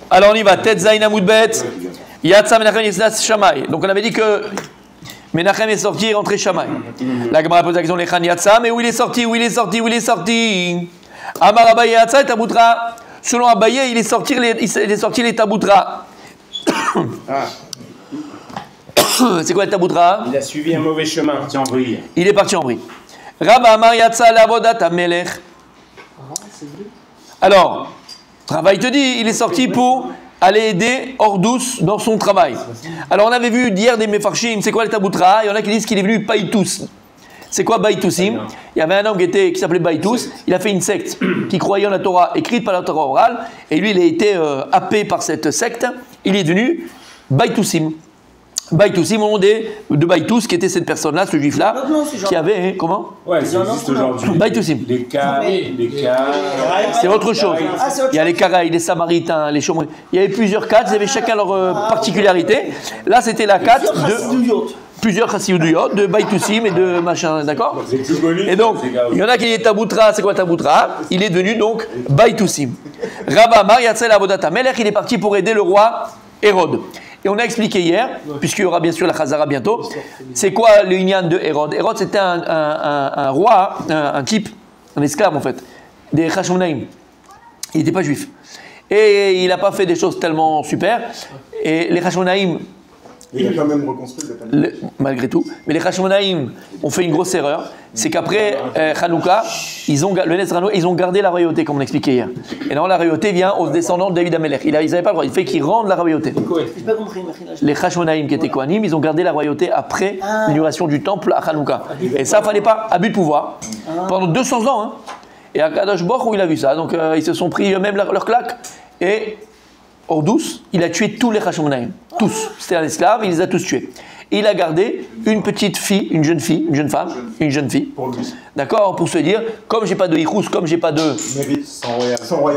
Alors on y va. Tet Zayin Amoud Bet. Yatsa Menachem Yesnas Shamay. Donc on avait dit que Menachem est sorti et rentré Shamay. La Gemara pose la question Lechan Yatsa, mais où il est sorti? Où il est sorti? Où il est sorti? Amar Abaye Yatsa et Taboutra. Selon Abaye, il est sorti les Taboutra. C'est quoi le Taboutra? Il a suivi un mauvais chemin. Il est parti en vrille. Rabba Amar Yatsa Lavodat Amelech. Alors, travail te dit, il est sorti pour aller aider Ordous dans son travail. Alors on avait vu hier des Mefarshim, c'est quoi le Taboutra? Il y en a qui disent qu'il est venu Baïtous. C'est quoi Baïtousim? Il y avait un homme qui s'appelait Baïtous, il a fait une secte qui croyait en la Torah écrite par la Torah orale, et lui il a été happé par cette secte, il est devenu Baïtousim. Baïtousim, au nom de Baïtous, qui était cette personne-là, ce juif-là, qui avait, comment? Ouais, ça existe aujourd'hui. Baïtousim. Les cas. C'est autre chose. Il y a les Karaïs, les Samaritains, les Chomri. Il y avait plusieurs cadres, ils avaient chacun leur particularité. Là, c'était la cadre de plusieurs Chassiduyot, de Baïtousim et de machin, d'accord? Et donc, il y en a qui disent Taboutra, c'est quoi Taboutra? Il est devenu donc Baïtousim. Rabba Amar Yatzel Avodat Amelech, il est parti pour aider le roi Hérode. Et on a expliqué hier, puisqu'il y aura bien sûr la Chazara bientôt, c'est quoi le Inyan de Hérode? Hérode, c'était un roi, un type, un esclave en fait, des Hashmonaïm. Il n'était pas juif. Et il n'a pas fait des choses tellement super. Et les Hashmonaïm, il a quand même reconstruit malgré tout. Mais les Hashmonaïm ont fait une grosse erreur. C'est qu'après Hanouka, ils ont gardé la royauté, comme on expliquait hier. Et non, la royauté vient aux descendants de David Amelech. Ils n'avaient pas le droit. Il fait qu'ils rendent la royauté. Les Hashmonaïm qui étaient Kohanim, ils ont gardé la royauté après l'inauguration du temple à Hanouka. Et ça, il ne fallait pas, abus de pouvoir. Pendant 200 ans. Hein. Et à Kadosh Baruch Hu, il a vu ça. Donc ils se sont pris eux-mêmes leur claque. Et Ordous, il a tué tous les Hashmonaïm. Tous. C'était un esclave, il les a tous tués. Et il a gardé une petite fille, une jeune femme, une jeune fille. D'accord? Pour se dire, comme j'ai pas de Hichous, comme j'ai pas de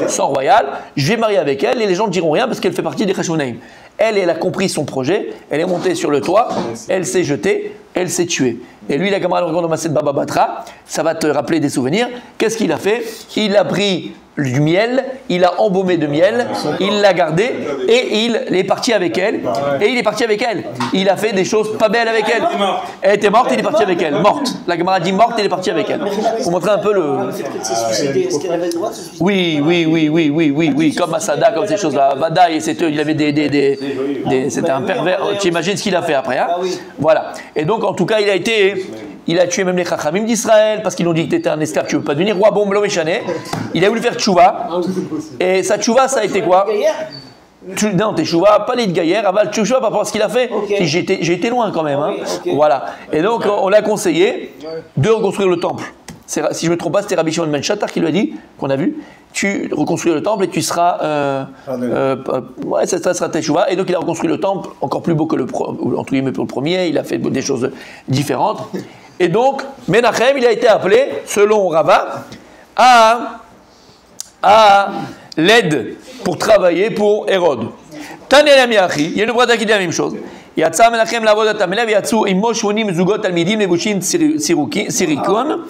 sang royal, je vais marier avec elle et les gens ne diront rien parce qu'elle fait partie des Hashmonaïm. Elle a compris son projet, elle est montée sur le toit, elle s'est jetée, elle s'est tuée. Et lui, la Gemara le regarde de Baba Batra, ça va te rappeler des souvenirs. Qu'est-ce qu'il a fait? Il a pris du miel, il a embaumé de miel, il l'a gardé et il est parti avec elle. Et il est parti avec elle. Il a fait des choses pas belles avec elle. Elle était morte, il est parti avec elle. Morte. La Gemara dit morte, il est parti avec elle. Pour montrer un peu le. Oui. Comme Masada, comme ces choses-là. Vada, il avait c'était un pervers. Tu imagines ce qu'il a fait après, hein? Voilà. Et donc, en tout cas, il a tué même les Chachamim d'Israël parce qu'ils ont dit que tu étais un esclave, tu ne veux pas devenir roi, bon, il a voulu faire tchouva. Et sa tchouva, ça a été quoi? Non, tes tchouva, pas les de Gaillère, aval tchouva par rapport à ce qu'il a fait. Okay. J'ai été loin quand même. Hein. Okay. Voilà. Et donc, on l'a conseillé de reconstruire le temple. Si je ne me trompe pas, c'était Rabbi Shimon ben Shatar qui lui a dit, qu'on a vu, tu reconstruis le temple et tu seras. Ça sera Teshuvah. Et donc il a reconstruit le temple encore plus beau que le premier. Il a fait des choses différentes. Et donc, Menachem, il a été appelé, selon Rava, à l'aide pour travailler pour Hérode. Tanel Miachi, il y a une brada qui dit la même chose. Yatsa Menachem lavodat amelev yatsu immo 80 zugot talmidim levushim sirikon.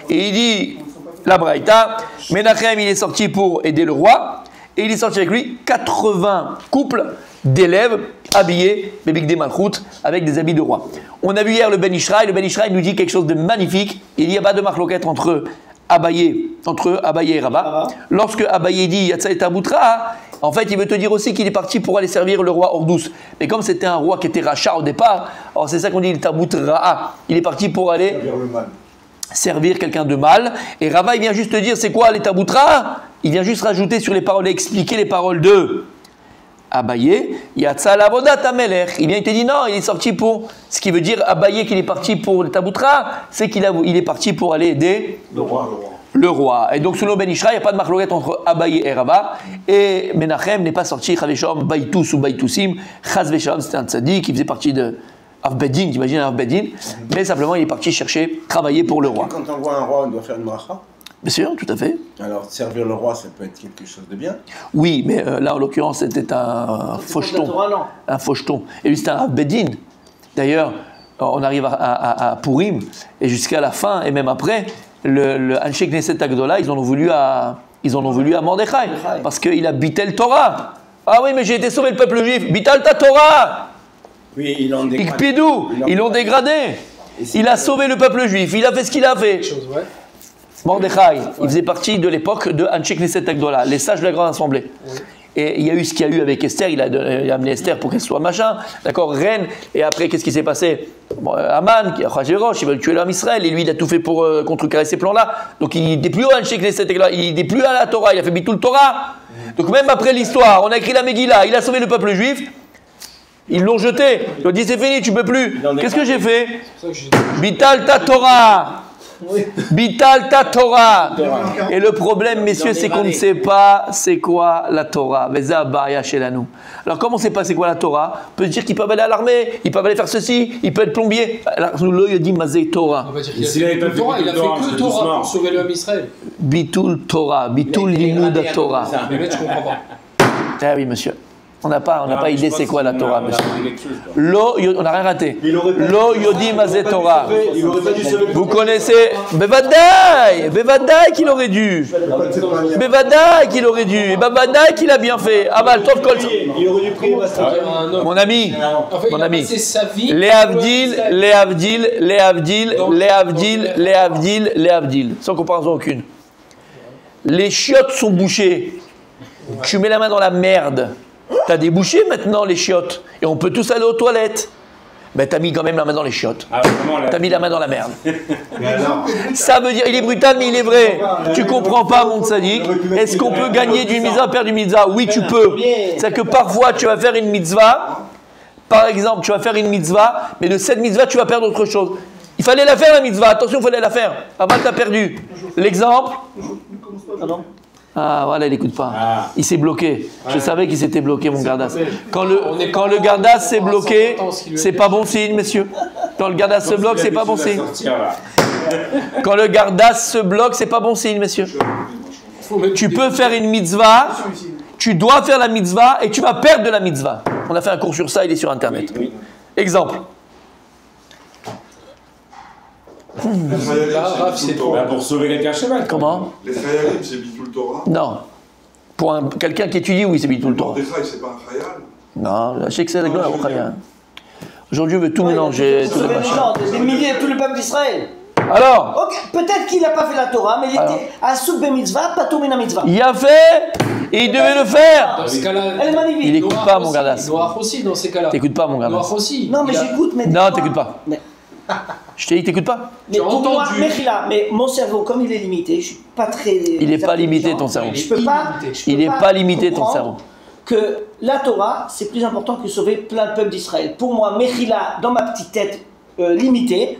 Et il dit, la braïta, Menachem il est sorti pour aider le roi, et il est sorti avec lui 80 couples d'élèves habillés, Bebigdé Malchut, avec des habits de roi. On a vu hier le Ben Ishraï nous dit quelque chose de magnifique. Il n'y a pas de marloquette entre Abaye et Rabat. Lorsque Abaye dit Yatsa et Taboutra, en fait, il veut te dire aussi qu'il est parti pour aller servir le roi Ordous. Mais comme c'était un roi qui était rachat au départ, alors c'est ça qu'on dit le Taboutra. Il est parti pour aller servir quelqu'un de mal. Et Rava, il vient juste te dire, c'est quoi les Taboutra? Il vient juste rajouter sur les paroles, expliquer les paroles de Abaye. Yatsa lavodat amelech. Il vient, il te dit non, il est sorti pour. Ce qui veut dire Abaye qu'il est parti pour les Taboutra, c'est qu'il est parti pour aller aider le roi. Et donc, selon Ben Ishra, il n'y a pas de marloquette entre Abaye et Rava. Et Menachem n'est pas sorti, Chaveshom, Baïtous ou Baïtousim. Chaz Vesham, c'était un tzaddik qui faisait partie de Avbedin, t'imagines Avbedin. Mais simplement, il est parti chercher, travailler pour le roi. Quand on voit un roi, on doit faire une bracha? Bien sûr, tout à fait. Alors, servir le roi, ça peut être quelque chose de bien? Oui, mais là, en l'occurrence, c'était un faucheton. Un faucheton. Et lui, c'était un Avbedin. D'ailleurs, on arrive à Purim, et jusqu'à la fin, et même après, le Anshe Knesset Agdola, ils en ont voulu à Mordechai, parce qu'il habitait le Torah. Ah oui, mais j'ai été sauvé le peuple juif. Bital ta Torah. Oui, ils l'ont dégradé. Ikpidou, ils l'ont dégradé. Il a sauvé le peuple juif. Il a fait ce qu'il a fait. Mordechai, il faisait partie de l'époque de Anshei Knesset Agdola, les sages de la grande assemblée. Oui. Et il y a eu ce qu'il y a eu avec Esther, il a amené Esther pour qu'elle soit machin, d'accord, reine, et après qu'est-ce qui s'est passé? Bon, Aman, qui a Achashverosh, il veut tuer l'homme Israël, et lui il a tout fait pour contrecarrer ces plans-là, donc il n'est plus au Anshei Knesset Agdola, il n'est plus à la Torah, il a fait bitul Torah. Donc même après l'histoire, on a écrit la Megillah, il a sauvé le peuple juif, ils l'ont jeté, ils lui ont dit c'est fini, tu peux plus. Qu'est-ce que j'ai fait? Bital ta Torah. Bital ta Torah. Et le problème, messieurs, c'est qu'on ne sait pas c'est quoi la Torah. Alors, comme on ne sait pas c'est quoi la Torah, on peut se dire qu'ils peuvent aller à l'armée, ils peuvent aller faire ceci, ils peuvent être plombier. Alors, il dit Mazé Torah. On va dire qu'il a fait que Torah, il a fait que Torah pour sauver l'homme Israël. Bitul Torah, Bitul Limud Torah. Mais là, tu comprends pas. Ah oui, monsieur. On n'a pas idée c'est quoi la Torah, monsieur. On n'a rien raté. Lo Yodi Mazé Torah. Vous connaissez Bevadaï qu'il aurait dû. Bevadaï qu'il aurait dû. Bevadaï qu'il a bien fait. Ah bah, Tov Kol. Il aurait dû prier. Mon ami, les Avdil, sans comparaison aucune. Les chiottes sont bouchées. Tu mets la main dans la merde. T'as débouché maintenant les chiottes et on peut tous aller aux toilettes. Ben t'as mis quand même la main dans les chiottes. Ah, t'as mis la main dans la merde. Ça veut dire, il est brutal mais il est vrai. Tu comprends pas mon tzaddik. Est-ce qu'on peut gagner d'une mitzvah, perdre d'une mitzvah? Oui tu peux. C'est que parfois tu vas faire une mitzvah. Par exemple tu vas faire une mitzvah, mais de cette mitzvah tu vas perdre autre chose. Il fallait la faire la mitzvah. Attention, il fallait la faire. Avant t'as perdu. L'exemple. Ah voilà, il n'écoute pas. Ah. Il s'est bloqué. Je savais qu'il s'était bloqué, mon gardas. Quand le gardas s'est bloqué, c'est pas bon signe, messieurs. Quand le gardas se bloque, c'est pas bon signe. Quand le gardas se bloque, c'est pas bon signe, messieurs. Tu peux faire une mitzvah, tu dois faire la mitzvah et tu vas perdre de la mitzvah. On a fait un cours sur ça, il est sur Internet. Exemple. Pour sauver quelqu'un chez moi. Comment? Les Chayalim, c'est Bitul Torah? Non. Pour quelqu'un qui étudie, oui, c'est Bitul Torah. Mordechai, c'est pas un Chayal? Non, je sais que c'est la gloire au Chayal. Aujourd'hui, on veut tout mélanger. Tout des milliers, tout le peuple d'Israël. Alors okay, peut-être qu'il n'a pas fait la Torah, mais il était à Souk be mitzvah, pas tout mina mitzvah. Il a fait et il devait le faire. Dans ce cas-là, elle est magnifique. Il n'écoute pas, mon gardas. Noir aussi, dans ces cas-là. T'écoutes pas, mon gardas. Noir aussi. Non, mais j'écoute, mais. Non, t'écoutes pas. Mais... Je t'ai dit, t'écoutes pas. Mais pour moi, mais mon cerveau, comme il est limité, je suis pas très. Il n'est pas limité, ton cerveau. Je peux pas. Il n'est pas limité, ton cerveau. Que la Torah, c'est plus important que sauver plein de peuples d'Israël. Pour moi, Mechila, dans ma petite tête limitée,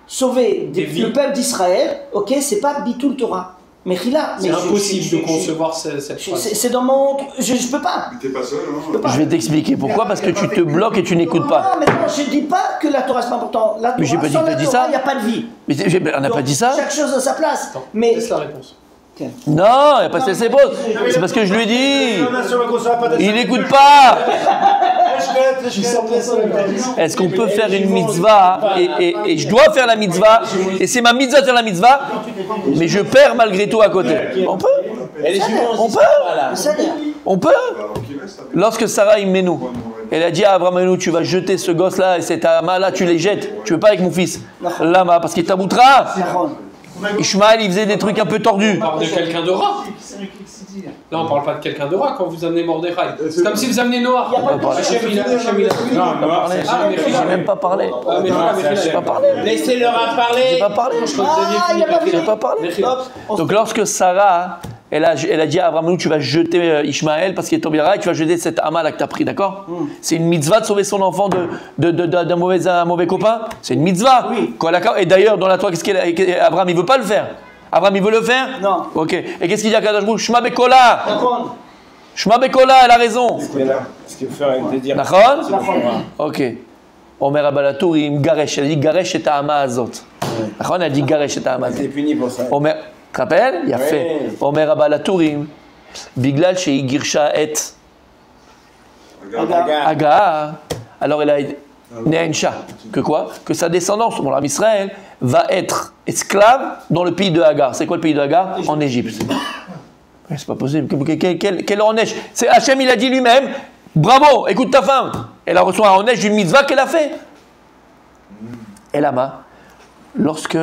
sauver le peuple d'Israël, ok, c'est pas Bitul Torah. Mechila. C'est impossible de concevoir cette phrase. C'est dans mon. Je peux pas. Mais t'es pas seul, hein? Je vais t'expliquer pourquoi, parce que tu te bloques et tu n'écoutes pas. Non, mais non, je dis pas que la Torah c'est pas important. La Torah, mais j'ai pas dit sans que la t'as dit Torah, ça. Il n'y a pas de vie. Mais on n'a pas dit ça. Chaque chose à sa place. Attends, mais laisse la réponse. Okay. Non, il n'y a pas de ses poses. C'est parce que je lui ai dit. Il n'écoute pas. Est-ce qu'on peut faire une mitzvah et je dois faire la mitzvah et c'est ma mitzvah de faire la mitzvah, mais je perds malgré tout à côté. On peut. On peut. Lorsque Sarah Imenu, elle a dit à Abraham, tu vas jeter ce gosse-là et cet ama-là, tu les jettes. Tu veux pas avec mon fils. Lama, parce qu'il t'aboutera. Ishmaël, il faisait des trucs un peu tordus. On parle de quelqu'un de rat. Là, on parle pas de quelqu'un de rat quand vous amenez Mordechai. C'est comme si vous amenez Noah. J'ai même pas parlé. J'ai pas parlé. Laissez-leur parler. J'ai pas parlé. J'ai pas parlé. Donc lorsque Sarah, elle a dit à Abraham, tu vas jeter Ishmaël parce qu'il est tombé là et tu vas jeter cet amal que tu as pris, d'accord? C'est une mitzvah de sauver son enfant d'un mauvais copain. C'est une mitzvah. Oui. Et d'ailleurs, dans la Torah, Abraham, il veut pas le faire. Abraham, il veut le faire? Non. Ok. Et qu'est-ce qu'il dit à Kadosh Baruch Hu? Shema Bekola. Shema Bekola, elle a raison. Ce qu'il faut dire. D'accord? Ok. Omer Abalatourim, Garesh. Elle a dit Garesh et Ta'ama Azot. D'accord? Elle a dit Garesh et Ta'ama Azot. Elle est punie pour ça. Omer. Tu te rappelles? Il a fait Omer Abalatourim, Biglal Shei Girsha et Agar. Alors elle a Ne'ensha. Que quoi? Que sa descendance, mon âme Israël, va être esclave dans le pays de Hagar. C'est quoi le pays de Hagar? En Égypte. Mais c'est pas possible. Quel Onesh? C'est Hachem, il a dit lui-même, bravo, écoute ta femme. Elle a reçu un Onesh d'une mitzvah qu'elle a fait. Et là-bas, lorsque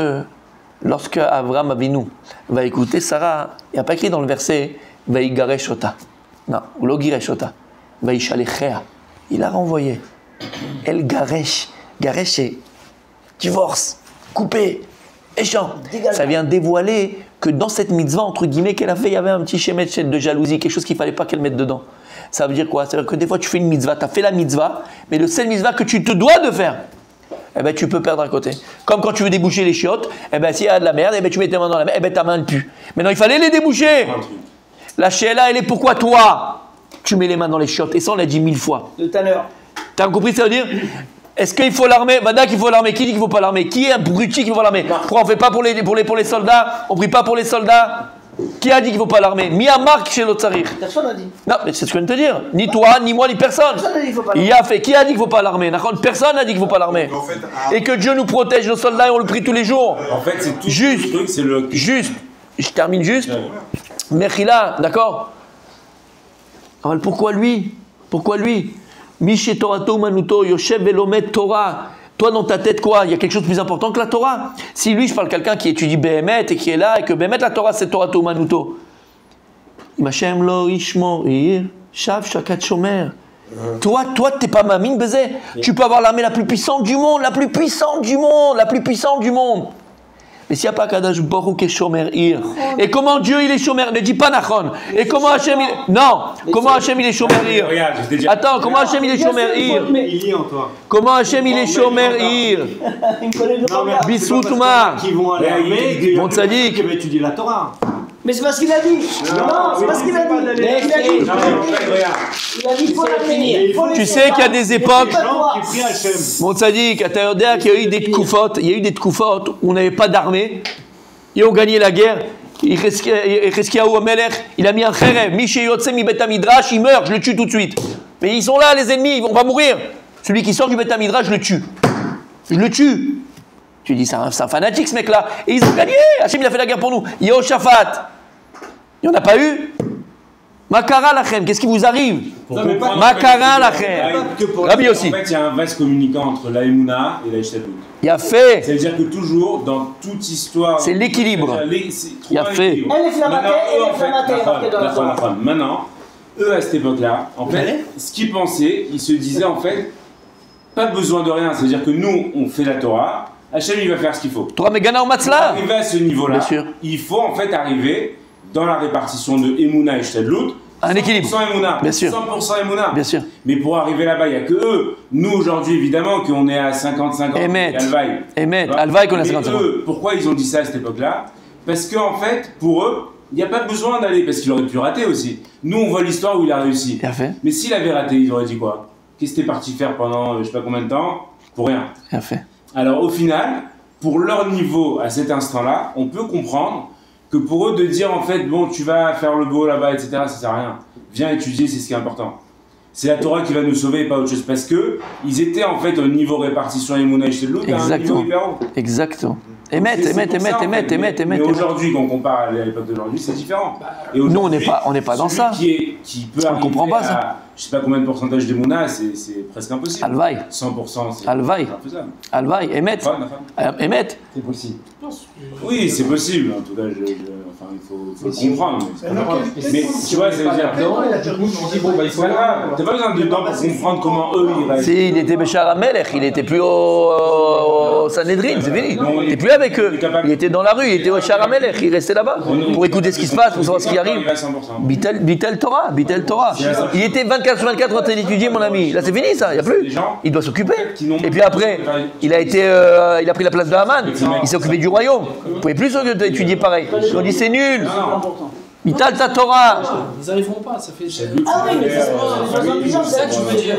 Avraham Avinu va écouter Sarah, il n'y a pas écrit dans le verset, va y garesh ota. Non, ou lo giresh ota. Va y shalechea. Il a renvoyé. El garesh. Garesh, c'est divorce, coupé, échange. Ça vient dévoiler que dans cette mitzvah, entre guillemets, qu'elle a fait, il y avait un petit schéma de jalousie, quelque chose qu'il ne fallait pas qu'elle mette dedans. Ça veut dire quoi? Ça veut dire que des fois, tu fais une mitzvah, tu as fait la mitzvah, mais le seul mitzvah que tu te dois de faire, eh ben, tu peux perdre à côté. Comme quand tu veux déboucher les chiottes, eh ben, s'il y a de la merde, eh ben, tu mets tes mains dans la merde, eh ben, ta main elle pue. Maintenant, il fallait les déboucher. La sheila, elle est pourquoi toi, tu mets les mains dans les chiottes? Et ça, on l'a dit 1000 fois. Le tanneur. T'as compris? Ça veut dire, est-ce qu'il faut l'armer? Badak, il faut l'armer. Qui dit qu'il ne faut pas l'armer? Qui est abruti qu'il faut l'armer? Pourquoi on ne fait pas pour les soldats? On ne prie pas pour les soldats? Qui a dit qu'il ne faut pas l'armer? Mi a marque chez l'autre sarir. Personne n'a dit. Non, mais c'est ce que je viens de te dire. Ni toi, ni moi, ni personne. Personne n'a dit qu'il faut pas Il a fait. Qui a dit qu'il ne faut pas l'armer? Personne n'a dit qu'il ne faut pas l'armer. En fait, Et que Dieu nous protège, nos soldats, et on le prie tous les jours. En fait, c'est tout Juste. le truc, c'est le. Juste. Je termine juste. Ouais. Mechila, d'accord? Alors, pourquoi lui? Pourquoi lui? Mishe Torato Manuto, Yoshev Velomet Torah. Toi, dans ta tête, quoi? Il y a quelque chose de plus important que la Torah. Si lui, je parle quelqu'un qui étudie Behemet et qui est là, et que Behemet, la Torah, c'est Torato Manuto. Imachem lo ishmo ir, shav shakat shomer. Toi, t'es pas mamine, baiser. Tu peux avoir l'armée la plus puissante du monde, la plus puissante du monde, la plus puissante du monde. Mais s'il n'y a pas Kadash Baruch et Shomer Ir, et comment Dieu il est Shomer, ne dis pas Nachon. Et comment Hachem il est... Non, comment Hachem il est Shomer Ir? Regarde, je t'ai dit. Attends, comment Hachem il est Shomer Ir? Il lit en toi. Comment Hachem il est Shomer Ir? Il me connaît de Non, mais pas. Bisous Touma. Qui vont aller armer, Mon tzaddik. qui va étudier la Torah. Mais c'est parce qu'il a dit. Non, c'est parce qu'il a dit. Il a dit. Non, mais en fait, regarde. Il a dit qu'il faut l'armer. Tu sais qu'il y a des époques... Les gens qui prient Hachem. Mon tzaddik, à Taïodéa, qu'il y a eu des tkoufotes, il y a eu des tkoufotes où on n'avait pas d'armée, et on gagnait la guerre. Cheskiaou Amelech, il a mis un kherem, Miché Yotse mi Bet Midrash, il meurt, je le tue tout de suite. Mais ils sont là, les ennemis, on va mourir. Celui qui sort du Bet Midrash, je le tue. Je le tue. Tu dis, c'est un fanatique ce mec-là. Et ils ont gagné. Hachem, il a fait la guerre pour nous. Yehoshaphat. Il n'y en a pas eu. Makara lachem, qu'est-ce qui vous arrive? Makara lachem. Rabbi aussi. En fait, il y a un vase communicant entre la Emouna et la Ishtadlout. Il a fait. C'est-à-dire que toujours, dans toute histoire... C'est l'équilibre. Il a fait. Elle est flammatée, elle est flammatée, marquée dans la Torah. Maintenant, eux, à cette époque-là, en fait, ce qu'ils pensaient, ils se disaient, en fait, pas besoin de rien. C'est-à-dire que nous, on fait la Torah, Hachem, il va faire ce qu'il faut. Torah Megana ou Pour Matzla. arriver à ce niveau-là, Bien sûr. il faut, en fait, arriver dans la répartition de Emouna et Ishtadlout, Un équilibre. 100% Emouna. Bien sûr. 100% Emouna. Bien sûr. Mais pour arriver là-bas, il n'y a que eux. Nous, aujourd'hui, évidemment, qu'on est à 50-50. Emet. Alvaï. Emet. Tu vois. Alvaï qu'on a Mais 50-50. eux, pourquoi ils ont dit ça à cette époque-là? Parce qu'en fait, pour eux, il n'y a pas besoin d'aller, parce qu'il aurait pu rater aussi. Nous, on voit l'histoire où il a réussi. Bien fait. Mais s'il avait raté, ils auraient dit quoi? Qu'est-ce que t'es parti faire pendant je sais pas combien de temps? Pour rien. Bien fait. Alors au final, pour leur niveau à cet instant-là, on peut comprendre que pour eux de dire en fait, bon, tu vas faire le beau là-bas, etc., ça sert à rien. Viens étudier, c'est ce qui est important. C'est la Torah qui va nous sauver et pas autre chose. Parce que ils étaient en fait au niveau répartition Emouna et Shtelot, à un niveau Exactement. hyper haut. Exactement. Émet. Mais aujourd'hui, quand on compare à l'époque d'aujourd'hui, c'est différent. Et Nous, on aujourd'hui, n'est pas dans ça. Qui peut On arriver comprend pas à, ça. je sais pas combien de pourcentage d'Emouna, c'est presque impossible. Alvaï. 100%, c'est Alvaï. infaisable. Alvaï. Émet. Émet. C'est possible. Oui, c'est possible. En tout cas, enfin, il faut le comprendre. Mais tu vois, ça veut dire. Je dis, bon, bah, il C'est faut pas grave. T'as pas besoin de temps pour comprendre comment eux ils réagissent. Si, il était Béchar Amelech, il était plus au Sanhedrin, c'est fini. Il était plus avec eux. Il était dans la rue, il était au Béchar Amelech, il restait là-bas pour écouter ce qui se passe, pour savoir ce qui arrive. Il va à 100%. Bitel Torah. Il était 24 sur 24 en train d'étudier, mon ami. Là, c'est fini, ça, il n'y a plus. Il doit s'occuper. Et puis après, il a pris la place de Haman. Il s'est occupé du royaume. Il ne pouvait plus étudier pareil. Ils ont dit, c'est nul. Bitel ta Torah. Ils n'arriveront pas, ça fait. Ah oui, mais c'est 70 ans, c'est ça que tu veux dire.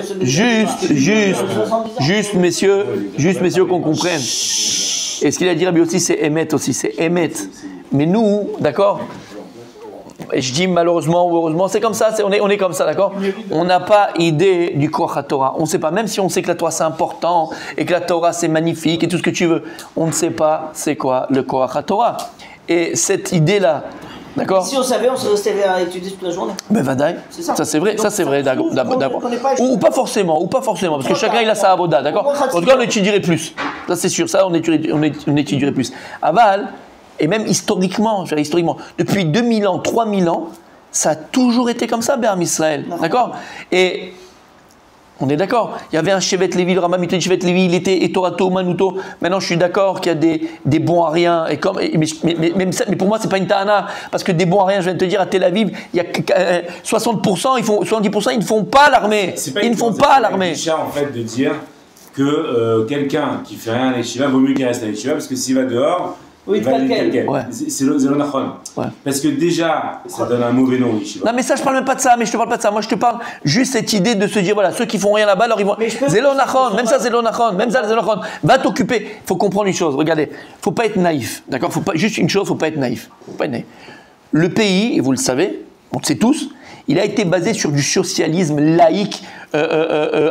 Juste, messieurs, qu'on comprenne. Et ce qu'il a dit Rabbi aussi, c'est émet aussi, c'est émet. Mais nous, d'accord? Et je dis malheureusement ou heureusement, c'est comme ça, on est comme ça, d'accord? On n'a pas idée du Koach HaTorah. On ne sait pas, même si on sait que la Torah c'est important et que la Torah c'est magnifique et tout ce que tu veux, on ne sait pas c'est quoi le Koach HaTorah. Et cette idée-là, D'accord? Si on savait, on serait resté à étudier toute la journée. Ben Vadaï, C'est ça. ça c'est vrai, Donc, ça c'est vrai, ça d'accord. prouve qu'on d'accord. connaît pas- Ou pas forcément, parce que chacun il a sa avoda, d'accord? En tout cas, on étudierait plus. Ça c'est sûr, ça on étudierait plus. Aval, et même historiquement, je veux dire, historiquement, depuis 2000 ans, 3000 ans, ça a toujours été comme ça, Béam Israël, d'accord? Et on est d'accord. Il y avait un Shevet Lévi, le Rambam était Shevet Lévi, il était Etorato, Manuto. Maintenant, je suis d'accord qu'il y a des bons à rien. Mais pour moi, c'est pas une ta'ana. Parce que des bons à rien, je viens de te dire, à Tel Aviv, il y a 60%, 70%, ils ne font pas l'armée. Ils ne font pas l'armée. C'est en fait de dire que quelqu'un qui fait rien à l'Yeshiva, vaut mieux qu'il reste à l'Yeshiva, parce que s'il va dehors, Oui, il va aller tel quel. Ouais. C'est le nachon. Ouais. Parce que déjà, ça donne un mauvais nom au Yeshiva. Non, mais ça, je parle même pas de ça, mais je te parle pas de ça. Moi, je te parle juste cette idée de se dire, voilà, ceux qui font rien là-bas, alors ils vont. Mais je peux- Zélo Nachon, même ça, Zélo Nachon, même ça, Zélo Nachon. Va t'occuper. Il faut comprendre une chose, regardez, faut pas être naïf, d'accord? Juste une chose, faut pas être naïf. Faut pas être naïf. Le pays, et vous le savez, on le sait tous, il a été basé sur du socialisme laïque,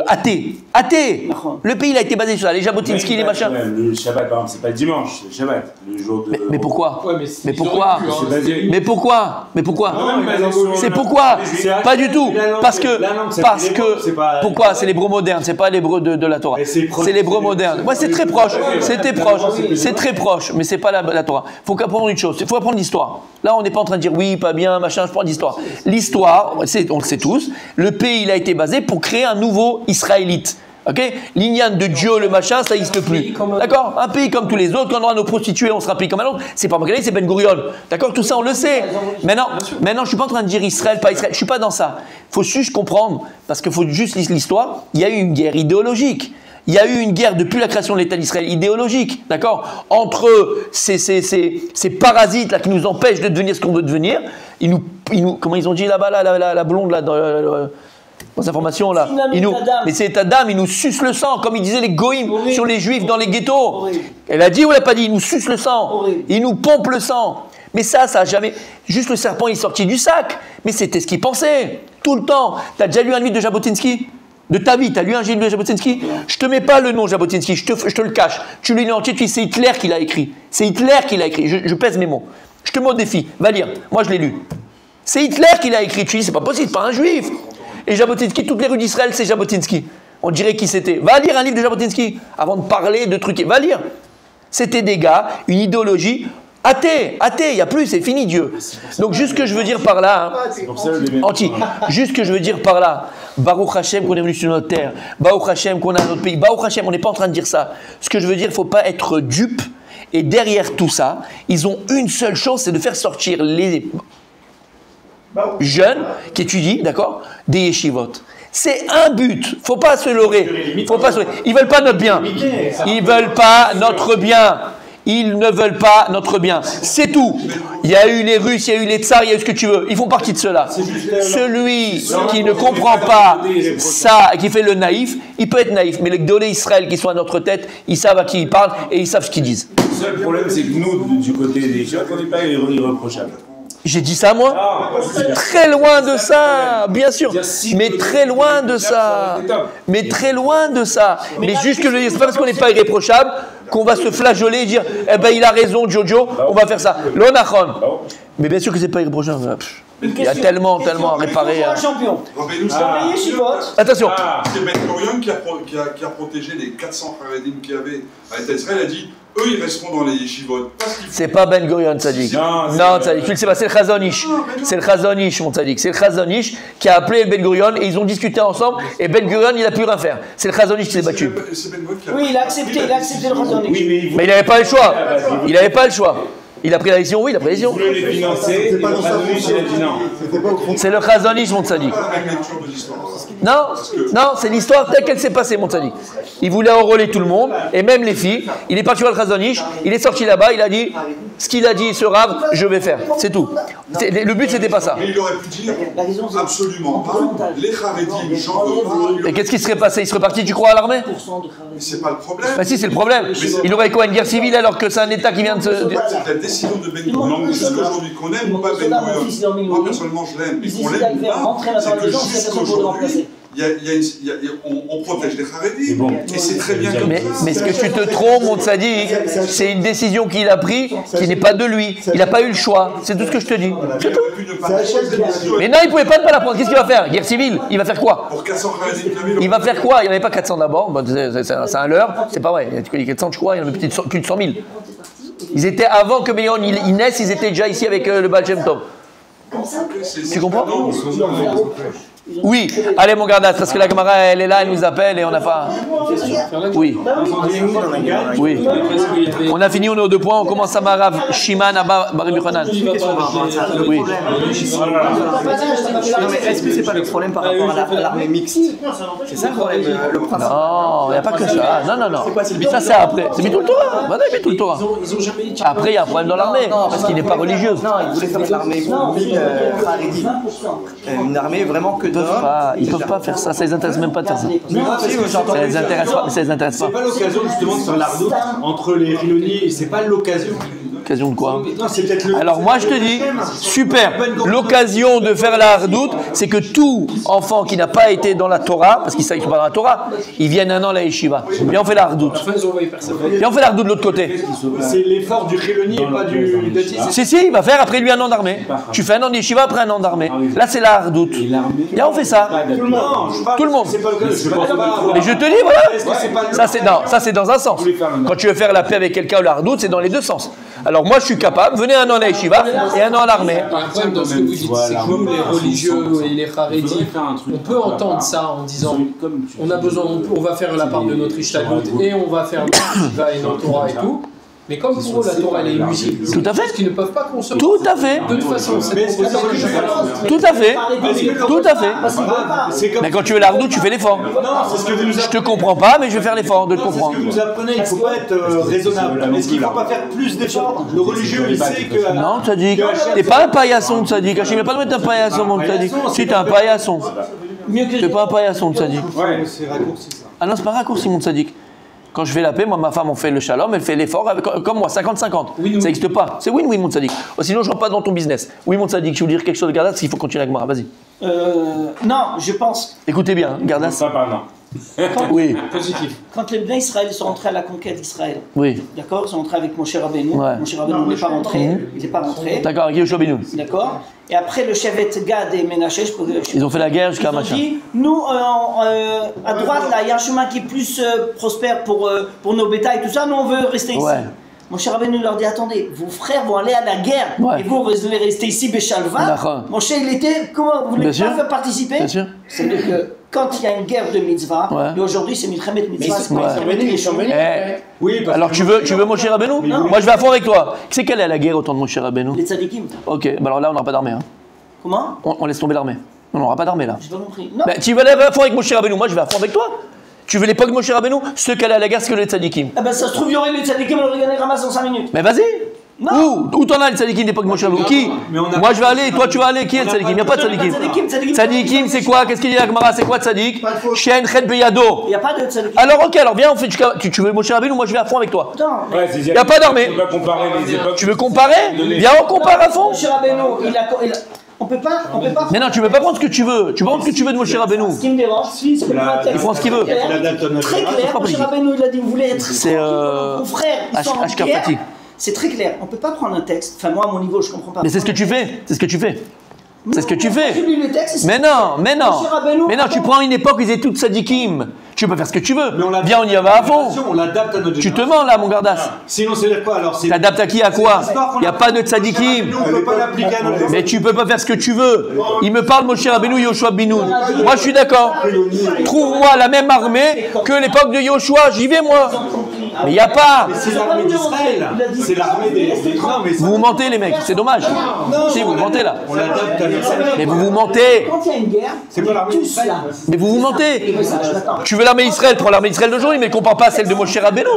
athée. Athée! Le pays, il a été basé sur ça. Les Jabotinsky, les machins. Le Shabbat, par exemple, c'est pas le dimanche, c'est le Shabbat, le jour de. Mais pourquoi? Ouais, Mais ils pourquoi? auraient pu, hein. C'est basé. Mais pourquoi? Mais pourquoi? Non, mais basé sur- C'est pourquoi? Pas du tout. Parce que, pas- pourquoi? C'est l'hébreu moderne, c'est pas l'hébreu de la Torah. Mais c'est proche. C'est l'hébreu moderne. Ouais, c'est très proche. C'était proche. oui. C'est très proche, mais c'est pas la Torah. Faut apprendre une chose. Il faut apprendre l'histoire. Là, on n'est pas en train de dire oui, pas bien, machin. Je prends l'histoire. L'histoire, on le sait tous. Le pays, il a été basé pour créer un nouveau Israélite. Ok? L'ignane de Dieu, le machin, ça n'existe plus. D'accord? Un pays comme tous les autres, quand on aura nos prostituées, on sera un pays comme un autre. C'est pas Magali, c'est Ben Gurion. D'accord? Tout ça, on le sait. Maintenant, je suis pas en train de dire Israël, pas Israël. Je suis pas dans ça. Faut juste comprendre, parce qu'il faut juste lire l'histoire. Il y a eu une guerre idéologique. Il y a eu une guerre depuis la création de l'État d'Israël idéologique, d'accord? Entre ces parasites là qui nous empêchent de devenir ce qu'on veut devenir. Ils nous, comment ils ont dit là-bas, la blonde là dans les informations là. Mais c'est Adam, il nous suce le sang, comme il disait les goïms Horrible. sur les juifs dans les ghettos. Horrible. Elle a dit ou elle n'a pas dit? Il nous suce le sang, Horrible. il nous pompe le sang. Mais ça a jamais. Juste le serpent il est sorti du sac. Mais c'était ce qu'il pensait tout le temps. T'as déjà lu un livre de Jabotinsky? De ta vie, tu as lu un livre de Jabotinsky? Je te mets pas le nom Jabotinsky, je te le cache. Tu lis l'entier, tu dis c'est Hitler qui l'a écrit. C'est Hitler qui l'a écrit. Je pèse mes mots. Je te mets au défi. Va lire. Moi, je l'ai lu. C'est Hitler qui l'a écrit. Tu dis c'est pas possible, c'est pas un juif. Et Jabotinsky, toutes les rues d'Israël, c'est Jabotinsky. On dirait qui c'était. Va lire un livre de Jabotinsky avant de parler de trucs. Va lire. C'était des gars, une idéologie athée, il n'y a plus, c'est fini Dieu. Donc juste ce que je veux dire par là, hein, C'est pour ça le début. anti, juste ce que je veux dire par là, Baruch Hashem qu'on est venu sur notre terre, Baruch Hashem qu'on a notre pays, Baruch Hashem, on n'est pas en train de dire ça. Ce que je veux dire, il ne faut pas être dupe, et derrière tout ça, ils ont une seule chose, c'est de faire sortir les jeunes qui étudient, d'accord, des yeshivot. C'est un but, faut pas se leurrer. Faut pas se leurrer. Ils veulent pas notre bien. Ils veulent pas notre bien. Ils ne veulent pas notre bien. C'est tout. Il y a eu les Russes, il y a eu les Tsars, il y a eu ce que tu veux. Ils font partie de cela. Celui qui ne comprend pas ça et qui fait le naïf, il peut être naïf. Mais les Gdolé Israël qui sont à notre tête, ils savent à qui ils parlent et ils savent ce qu'ils disent. Le seul problème, c'est que nous, du côté des gens, on n'est pas irréprochable. J'ai dit ça moi? Très loin de ça, bien sûr. Mais très loin de ça. Mais très loin de ça. Mais juste que je dis, c'est pas parce qu'on n'est pas irréprochable qu'on va se flageoler et dire, eh ben il a raison Jojo, on va faire ça. L'onachon. Mais bien sûr que c'est pas irréprochable. Il y a tellement à réparer. Un champion. Rappelez-nous Dans ça. les yeshivot, Attention. C'est Ben Gurion qui a protégé les 400 Haredim qu'il y avait à l'État d'Israël. Il a dit eux, ils resteront dans les yeshivot. Parce qu'il faut- C'est pas Ben Gurion, Tzadik. Non, Tzadik, tu le sais pas, c'est le Chazon Ish. C'est le Chazon Ish, mon Tzadik. C'est le Chazon Ish qui a appelé Ben Gurion et ils ont discuté ensemble et Ben Gurion, il a pu rien faire. C'est le Chazon Ish qui s'est battu. C'est Ben Gurion qui a oui, il a accepté le raisonnement. Oui, mais Mais il n'avait pas le choix. Il n'avait pas le choix. Il a pris la décision, oui, il a pris la ils décision. voulaient les financer, et pas donné, il a dit non. C'est le Chazon Ish, mon Tzadik. pas la même lecture de l'histoire. Non, c'est l'histoire telle qu'elle s'est passée, mon Tzadik. Il voulait enrôler tout le monde, et même les filles. Il est parti voir le Chazon Ish, il est sorti là-bas, il a dit ce qu'il a dit, ce rave, je vais faire. C'est tout. Le but, c'était pas ça. Mais il aurait pu dire La raison, c'est absolument pas. Les Haredim, j'en veux pas. Et qu'est-ce qui serait passé? Il serait parti, tu crois, à l'armée? Mais c'est pas le problème. Bah si, c'est le problème. Il aurait quoi, une guerre civile alors que c'est un État qui vient de se... C'est la décision de Ben Gurion jusqu'à aujourd'hui qu'on aime ou pas Ben Gurion. Moi personnellement je l'aime, mais qu'on l'aime ou pas, c'est que jusqu'aujourd'hui, on protège les Haredim. Bon. Et c'est très bien comme Mais ce que tu te trompes, mon tzaddik, c'est une décision qu'il a prise qui n'est pas de lui. Il n'a pas eu le choix. C'est tout ce que je te dis. C'est tout. Mais non, il ne pouvait pas ne pas la prendre. Qu'est-ce qu'il va faire? Guerre civile? Il va faire quoi? Pour 400 Haredim. Il va faire quoi? Il n'y en avait pas 400 d'abord. Bon, c'est un leurre. C'est pas vrai. Il y a 400, je crois. Il y en avait peut-être plus de 100 000. Ils étaient avant que Béon il naisse, ils étaient déjà ici avec le Baal Shem Tov. Tu comprends? Oui, allez mon gardas, parce que la Gemara elle est là, elle nous appelle et on n'a pas. Oui. Oui. On a fini, on est aux 2 points, on commence à Marav, Shiman, Abba, Barim Yochanan. Oui. Non mais est-ce que c'est pas le problème par rapport à l'armée mixte? C'est ça le problème, le principe. Non, il n'y a pas que ça. Non. Ça c'est après. C'est Bitul Torah. Maintenant, c'est Bitul Torah. Après, il y a un problème dans l'armée, parce qu'il n'est pas religieuse. Non, ils voulaient faire de l'armée Haredi. Une armée vraiment que d'hommes. Ils peuvent pas faire ça, ça les intéresse même pas de faire ça. Ça les intéresse pas, mais ça les intéresse pas. C'est pas l'occasion justement de faire l'ardoute entre les Riloni, c'est pas l'occasion. L'occasion de quoi? Non, c'est peut-être le. Alors moi je te dis, super, l'occasion de faire la hardoute, c'est que tout enfant qui n'a pas été dans la Torah, parce qu'ils ne sont pas dans la Torah, ils viennent un an à la yeshiva. Bien on fait la hardoute. Bien on fait la hardoute de l'autre côté. C'est l'effort du Riloni et pas du Dati. Si, il va faire après lui un an d'armée. Tu fais un an de yeshiva après un an d'armée. Là c'est la hardoute. Bien on fait ça. Tout le monde. C'est pas l'occasion. Je pense pas. Mais je te dis, voilà. Ça c'est dans un sens. Quand tu veux faire la paix avec quelqu'un ou la hardoute, c'est dans les deux sens. Alors moi je suis capable, venez un an à la yeshiva et un an à l'armée. Le problème dans ce que vous dites, c'est que nous les religieux et les Haredim, on peut entendre ça en disant on a besoin, on va faire la part de notre Ishtadlut et on va faire le Shiva et notre Torah et tout. Mais comme pour eux la Torah elle est inutile, Tout à fait. parce qu'ils ne peuvent pas consommer. Tout à fait. De toute façon, c'est Tout à fait. Tout à fait. Mais quand tu veux la hardoute, tu fais l'effort. Non, c'est ce que vous nous Je te comprends pas, mais je vais faire l'effort de te C'est ce comprendre. que vous apprenez, il ne faut pas être raisonnable. Est-ce qu'il ne faut pas faire plus d'efforts? Le religieux, il sait que. Non, Tzadik, t'es pas un paillasson, Tzadik. Hachim, il pas de mettre un paillasson, mon Tzadik. Si, t'es un paillasson. T'es pas un paillasson, Tzadik. Ouais, c'est raccourci ça. Ah non, c'est pas raccourci, mon Tzadik. Quand je fais la paix, moi, ma femme, on fait le shalom, elle fait l'effort, comme moi, 50-50. Ça n'existe pas. C'est win-win, mon Tzadik. Sinon, je ne rentre pas dans ton business. Oui, mon Tzadik, je veux dire quelque chose de Gardas, il faut continuer avec moi. Vas-y. Non, je pense. Écoutez bien, Gardas. Ça, pardon. Oui, Quand les Bnei Israël sont rentrés à la conquête d'Israël, oui. d'accord, ils sont rentrés avec Moshe Rabbeinu. Ouais. Moshe Rabbeinu n'est pas rentré. Il n'est pas rentré. D'accord, avec Yehoshua Benoun. D'accord. Et après le Shevet Gad et Ménaché, Ils ont fait la guerre jusqu'à ils ont machin. dit, nous, à droite, là, il y a un chemin qui est plus prospère pour nos bétails, tout ça, nous, on veut rester ici. Ouais. Mon cher Rabbeinu leur dit, attendez, vos frères vont aller à la guerre, Ouais. et vous allez rester ici, Béchalva. D'accord. Mon cher, il était, comment, vous voulez Bien pas sûr. faire participer? Bien sûr. C'est-à-dire que quand il y a une guerre de mitzvah, Ouais. et aujourd'hui c'est Milchemet mitzvah, c'est Ouais. pas les choses. Eh, Oui, parce alors tu veux mon cher Rabbeinu? Moi, je vais à fond avec toi. Qui c'est qu'elle est à la guerre autant de mon cher Rabbeinu? Les tzadikim. Ok, bah alors là, on n'aura pas d'armée. Hein. Comment? On laisse tomber l'armée. On n'aura pas d'armée là. J'ai pas compris. Non. Bah, tu veux aller à fond avec mon cher Rabbeinu, moi je vais à fond avec toi. Tu veux l'époque de mon cher Rabbeinu? Ceux qui allaient à la guerre, c'est que les tzadikim. Ah ben ça se trouve, il y aurait les tzadikim, on aurait gagné ramasse en 5 minutes. Mais vas-y. Non. Où t'en as les tzadikim d'époque de mon cher Rabbeinu? Qui? mais on a Moi pas- je vais aller, toi tu vas aller. Qui est le tzadikim? Il n'y a pas de tzadikim. Tzadikim, c'est quoi? Qu'est-ce qu'il dit la Gemara? C'est quoi tzadik? Shen Chet Beyado. Il n'y a pas de tzadikim. Alors ok, alors viens, on fait. Tu veux mon cher Rabbeinu? Moi je vais à fond avec toi. Non. Ouais, c'est Y a pas d'armée. On va comparer les époques. Tu veux comparer? Viens, on compare à fond. Mon cher Rabbeinu, on peut pas. Mais non, tu veux pas prendre ce que tu veux. Tu prends ce que tu veux de mon cher Rabbeinu. Ce qui me dérange, c'est que Il prend ce qu'il veut. La date de notre très clair. pas Mon cher politique. Rabbeinu, il a dit, vous voulez être. C'est, Vos frères, ils sont en Ashkar guerre. Pati. C'est très clair. On peut pas prendre un texte. Enfin, moi, à mon niveau, je comprends pas. Mais c'est ce que tu fais. C'est ce que tu fais. C'est ce que tu fais. J'ai lu le texte. Mais non. Mon cher Rabbeinu, Mais non, tu prends une époque où ils étaient tous sadikim. Tu peux faire ce que tu veux. Mais on l'adapte Viens, on y va à fond. On l'adapte à notre Tu te génération. mens là, mon gardas. Sinon, c'est dire quoi alors? C'est T'adaptes à qui, à quoi? Il n'y a pas de Nous, tzadikim. on peut pas l'appliquer à notre Mais tu peux pas faire ce que tu veux. Il me parle, Moshe Rabbeinu, Yoshua Binoun. Moi, je suis d'accord. Trouve-moi la même armée que l'époque de Yoshua. J'y vais, moi. Mais il n'y a pas. C'est l'armée d'Israël. C'est l'armée des. Non, mais Vous vous mentez, les mecs. C'est dommage. Si, vous mentez là. on l'adapte à notre. Mais vous vous mentez. Quand il y a une guerre, C'est pas l'armée tous d'Israël. là. Mais vous vous mentez. Le message, j'attends. Tu veux l'armée d'Israël, prends l'armée d'Israël d'aujourd'hui, mais ne compare pas à celle de Moshe Rabbeinu.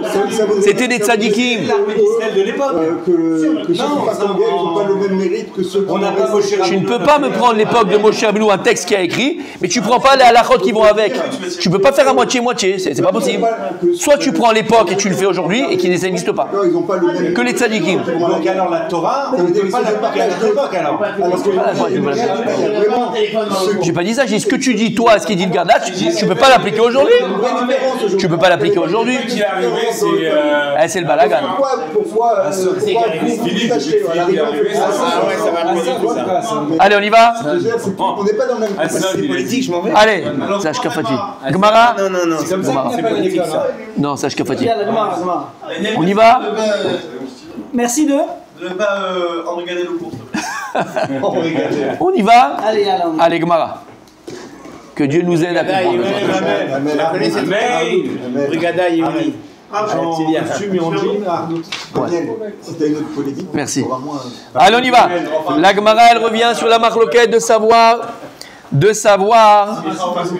C'était des tzadikim. L'armée d'Israël de l'époque. Que ceux qui partent en guerre, ils n'ont pas le même mérite que ceux qui On n'a pas Moshe Tu Rabbeinu. ne peux pas me prendre l'époque de Moshe Rabbeinu, un texte qui a écrit, mais tu prends pas les halakhot qui vont avec. Tu peux pas faire à moitié-moitié, c'est pas possible. Soit tu prends l'époque et tu tu le fais aujourd'hui et qui n'existe pas. Non, ils n'ont pas le même. Que les tzadikim. Donc alors la Torah, on ne peut pas l'appliquer à notre époque alors. J'ai pas dit ça, j'ai dit ce que tu dis toi, ce qu'il dit le garde là, tu peux pas l'appliquer aujourd'hui. Tu peux pas l'appliquer aujourd'hui. Ce qui est arrivé, c'est. C'est le balagan. Pourquoi vous tâchez à la rigueur, Allez, on y va. on n'est pas dans le même. C'est politique, je m'en vais. Allez, Sach Kafati. Gemara. Non, c'est comme ça c'est politique ça. Non, Sach Kafati. Yalla, Gemara. On y va. Merci de. ne pas en regarder le cours. On y va. Allez, yalla. Allez, Gemara. Que Dieu nous aide à comprendre. Brigada Yémini. Merci. Allez, on y va. La Gemara, elle revient sur la marloquette de savoir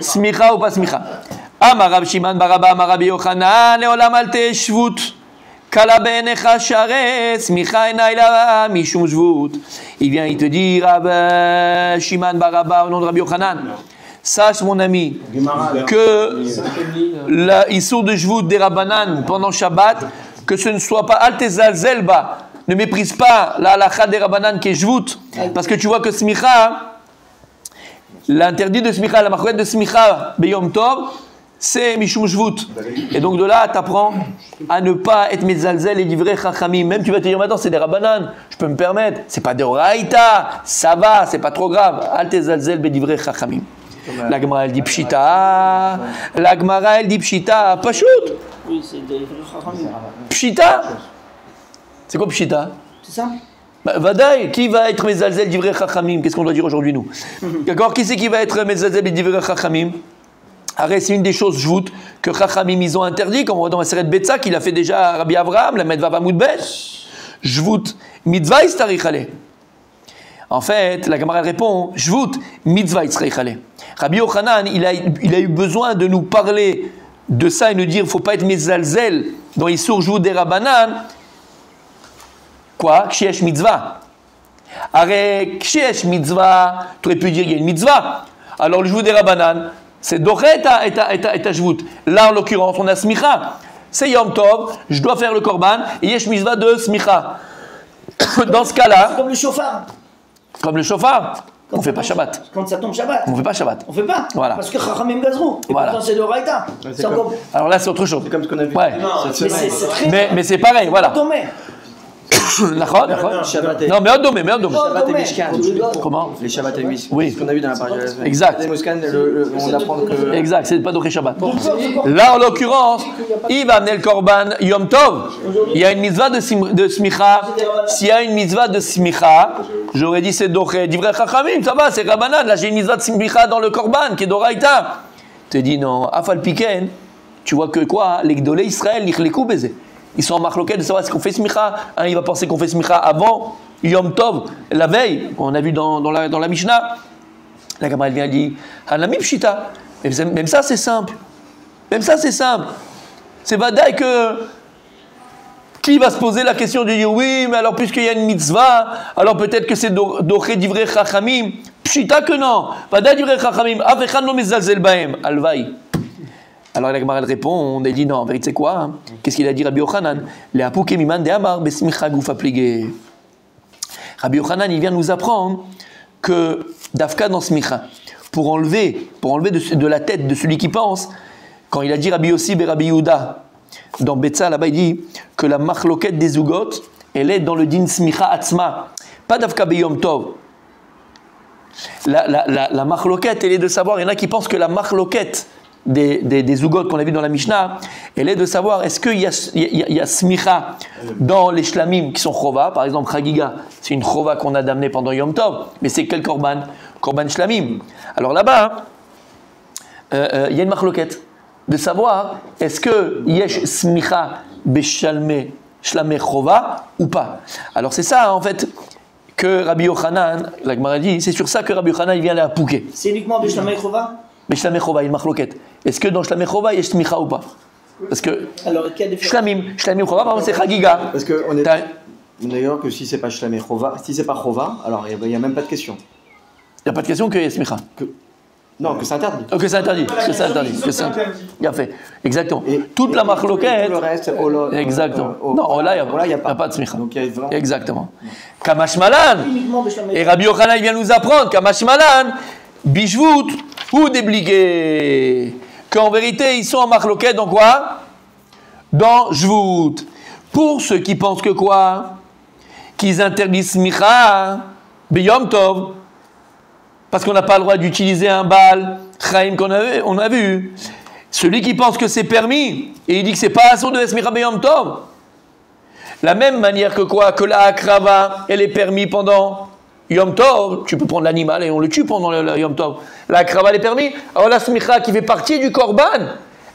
smicha ou pas smicha. Amar Rab Shimon bar Abba Amar Rabbi Yochanan leolam al teshvut kala be'enecha share smicha enai la mishum shvut. Il vient, il te dit Rab Shimon bar Abba au nom de Rabbi Yochanan. Sache mon ami que l'issur de Shvut des Rabbanan pendant Shabbat, que ce ne soit pas Altezalzelba, ne méprise pas la halakha des Rabbanan qui est Shvut, parce que tu vois que Smicha, l'interdit de Smicha, la marquette de Smicha Beyom Tov, c'est Mishum Shvut. Et donc de là, tu apprends à ne pas être Mezalzel et livré Chachamim. Même tu vas te dire maintenant, c'est des Rabbanan, je peux me permettre, c'est pas des Oraïta, ça va, c'est pas trop grave. Altezalzel be livré Chachamim. La Gemara elle dit Pshita. La Gemara elle dit Pshita. Pachout. Oui, c'est des Chachamim. Pshita. C'est quoi Pshita? C'est ça? Vadaï, qui va être Mezalzel divrei Chachamim? Qu'est-ce qu'on doit dire aujourd'hui nous? D'accord? Qui c'est qui va être Mezalzel divrei Chachamim? Arrête, c'est une des choses joutes que Chachamim ils ont interdit, comme on voit dans la Seret Betsa qu'il a fait déjà Rabbi Avraham, la Medva Vamud Bet. Jvut mitzvah istarichaleh. En fait, la Gemara répond Jvut mitzvah istarichaleh. Rabbi Yochanan, il a eu besoin de nous parler de ça et nous dire il ne faut pas être mezalzel dans les sourjous des Rabbanan. Quoi? Kshesh mitzvah. Arrête, kshesh mitzvah, tu aurais pu dire il y a une mitzvah. Alors le jvut des Rabbanan, c'est doré et ta jvut. Là en l'occurrence, on a smicha. C'est Yom Tov, je dois faire le korban et yesh mitzvah de smicha. Dans ce cas-là. C'est comme le chauffard. Comme le chauffard. On ne fait pas Shabbat. Quand ça tombe Shabbat. On ne fait pas Shabbat. On ne fait pas. Voilà. Parce que Chachamim Gazrou. Et Voilà. pourtant c'est de Raïta. C'est encore. Alors là, c'est autre chose. C'est comme ce qu'on a vu. Ouais. Mais c'est pareil, voilà. Shabbat et Non, mais Odomé. Shabbat et Mishkan. Comment? Les Shabbat et Mishkan. Oui. Ce qu'on a vu dans la page. Exact. Les Mishkan, on apprend que. Exact, c'est pas d'Oché Shabbat. Là, en l'occurrence, il va amener le Korban Yom Tov. Il y a une mitzvah de Smicha. S'il y a une mitzvah de Smicha, j'aurais dit c'est d'Oché. Divrei Chachamim, ça va, c'est Rabbanan. Là, j'ai une mitzvah de Smicha dans le Korban qui est d'Oraïta. Tu te dis non, Afal Piken, tu vois que quoi? Les Gdolé Israël, l'Ichlekou Bézé. Ils sont en marloquette de savoir est-ce qu'on fait smicha. Un, il va penser qu'on fait smicha avant Yom Tov, la veille. On a vu dans la Mishnah. La Gemara vient dit Hanami Pshita. Même ça, c'est simple. C'est badaï que. Qui va se poser la question de dire oui, mais alors puisqu'il y a une mitzvah, alors peut-être que c'est Doché divrei Chachamim. Pshita que non. Badaï divrei Chachamim. Avechan lo mezalzel bahem. Alvaï. Alors la Gemara répond, elle dit non, en vérité c'est quoi hein? Qu'est-ce qu'il a dit Rabbi Yochanan? Le apouke miman de amar besmicha gufa pligé. Rabbi Yochanan, il vient nous apprendre que Dafka dans smicha, pour enlever de la tête de celui qui pense, quand il a dit Rabbi Yossi et Rabbi Yehuda, dans Betsa là-bas il dit que la machloket des Zugot, elle est dans le din smicha atzma, pas Dafka beyom tov. La machloket, elle est de savoir, il y en a qui pensent que la machloket des Zugot qu'on a vu dans la Mishnah, elle est de savoir est-ce qu'il y a smicha dans les shlamim qui sont chova, par exemple Chagiga, c'est une chova qu'on a d'amener pendant Yom Tov, mais c'est quel korban? Korban shlamim. Alors là-bas, il y a une machloket de savoir est-ce que yesh smicha beshalme shlamé chova ou pas. Alors c'est ça en fait que Rabbi Yochanan, la Gemara dit, c'est sur ça que Rabbi Yochanan il vient à Pouké. C'est uniquement Beshlamei Chova? Mais Shlamé Chova, il y a une marloquette. Est-ce que dans Shlamé Chova, il y a Smicha ou pas? Parce que. Alors, quelle différence? Shlamim Chova, par exemple, c'est Chagiga. Parce qu'on est d'ailleurs que si c'est pas Shlamé Chova, si c'est pas Chova, alors il n'y a même pas de question. Il n'y a pas de question qu'il y ait Smicha. Non, que c'est interdit. Que c'est interdit. Que c'est interdit. Que c'est interdit. Bien fait. Exactement. Toute la marloquette. Tout le reste, Exactement. Non, là, il n'y a pas de smicha. Donc, il y a vraiment... Exactement. Kamash Malan. Et Rabbi Yochanan, il vient nous apprendre. Kamash Malan. Bishvut ou débligé. Qu'en vérité, ils sont en marloquette dans quoi? Dans Jvut. Pour ceux qui pensent que quoi? Qu'ils interdisent smicha. Beyom Tov. Parce qu'on n'a pas le droit d'utiliser un bal, Chaim qu'on a vu. Celui qui pense que c'est permis, et il dit que c'est pas assaut de Esmira Beyom Tov. La même manière que quoi? Que la Akrava, elle est permis pendant Yom Tov. Tu peux prendre l'animal et on le tue pendant le Yom Tov. La Akrava, elle est permis. Alors la Smicha qui fait partie du Korban,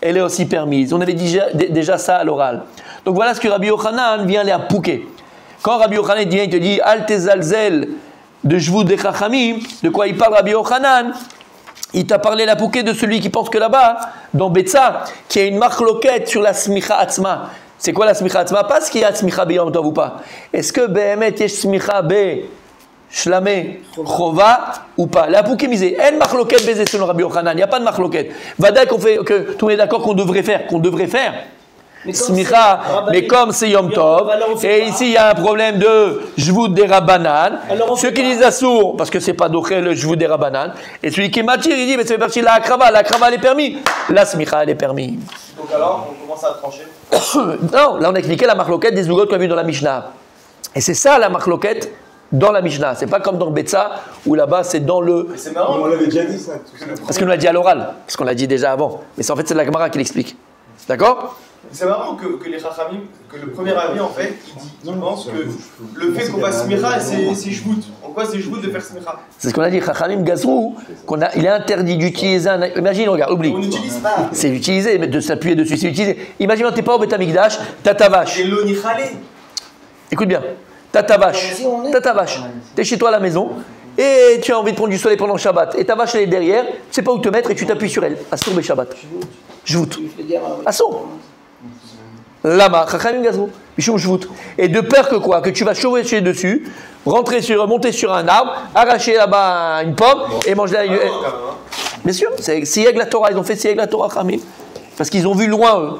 elle est aussi permise. On avait déjà ça à l'oral. Donc voilà ce que Rabbi Yochanan vient les appouquer. Quand Rabbi Yochanan vient, il te dit Al Tezalzel de Jvut de Chachamim, de quoi il parle Rabbi Yochanan? Il t'a parlé la pouquet de celui qui pense que là-bas, dans Betsa, qu'il y a une marloquette sur la smicha atzma. C'est quoi la smicha atzma? Pas ce qu'il y a smicha beyom tov ou pas. Est-ce que behemet yesh smicha be shlamé chova ou pas? La pouquet misée. Elle marloquette baisée selon Rabbi Yochanan. Il n'y a pas de marloquette. Vadaï qu'on fait, que tout le monde est d'accord qu'on devrait faire. Smicha, mais comme c'est Yom Tov, et ici il y a un problème de Jvut des Rabbanan, ceux qui disent Assour, parce que c'est pas d'Oché le Jvut des Rabbanan, et celui qui m'attire, il dit, mais ça fait partie de la Akrava elle est permis, la Smicha elle est permis. Donc alors, on commence à trancher. Non, là on a expliqué la marloquette des Zougot qu'on a vu dans la Mishnah. Et c'est ça la marloquette dans la Mishnah, c'est pas comme dans Betsa, où là-bas c'est dans le... Mais c'est marrant, on l'avait déjà dit ça. Parce qu'on l'a dit à l'oral, parce qu'on l'a dit déjà avant, mais c'est en fait c'est la Gemara qui l'explique. D'accord? C'est marrant que les Chachamim, que le premier avis en fait, il pense que le fait qu'on fasse smicha, c'est Jvut. En quoi c'est Jvut de faire smicha? C'est ce qu'on a dit, Chachamim Gazrou, il est interdit d'utiliser un... Imagine, regarde, oublie. On n'utilise pas. C'est utilisé, mais de s'appuyer dessus, c'est utilisé. Imagine, t'es pas au Beth Amikdash, t'as ta vache. Et l'onichale. Écoute bien, t'as ta vache, t'es chez toi à la maison, et tu as envie de prendre du soleil pendant le Shabbat, et ta vache elle est derrière, tu sais pas où te mettre, et tu t'appuies sur elle. Assour be Shabbat. Jvut. Assour. Lama, Chachamim Gazrou, Bishum Jvut. Et de peur que quoi? Que tu vas chevaucher dessus, monter sur un arbre, arracher là-bas une pomme et manger la... Bien sûr, c'est Sieg la Torah, ils ont fait Sieg la Torah, Chachamim. Parce qu'ils ont vu loin, eux.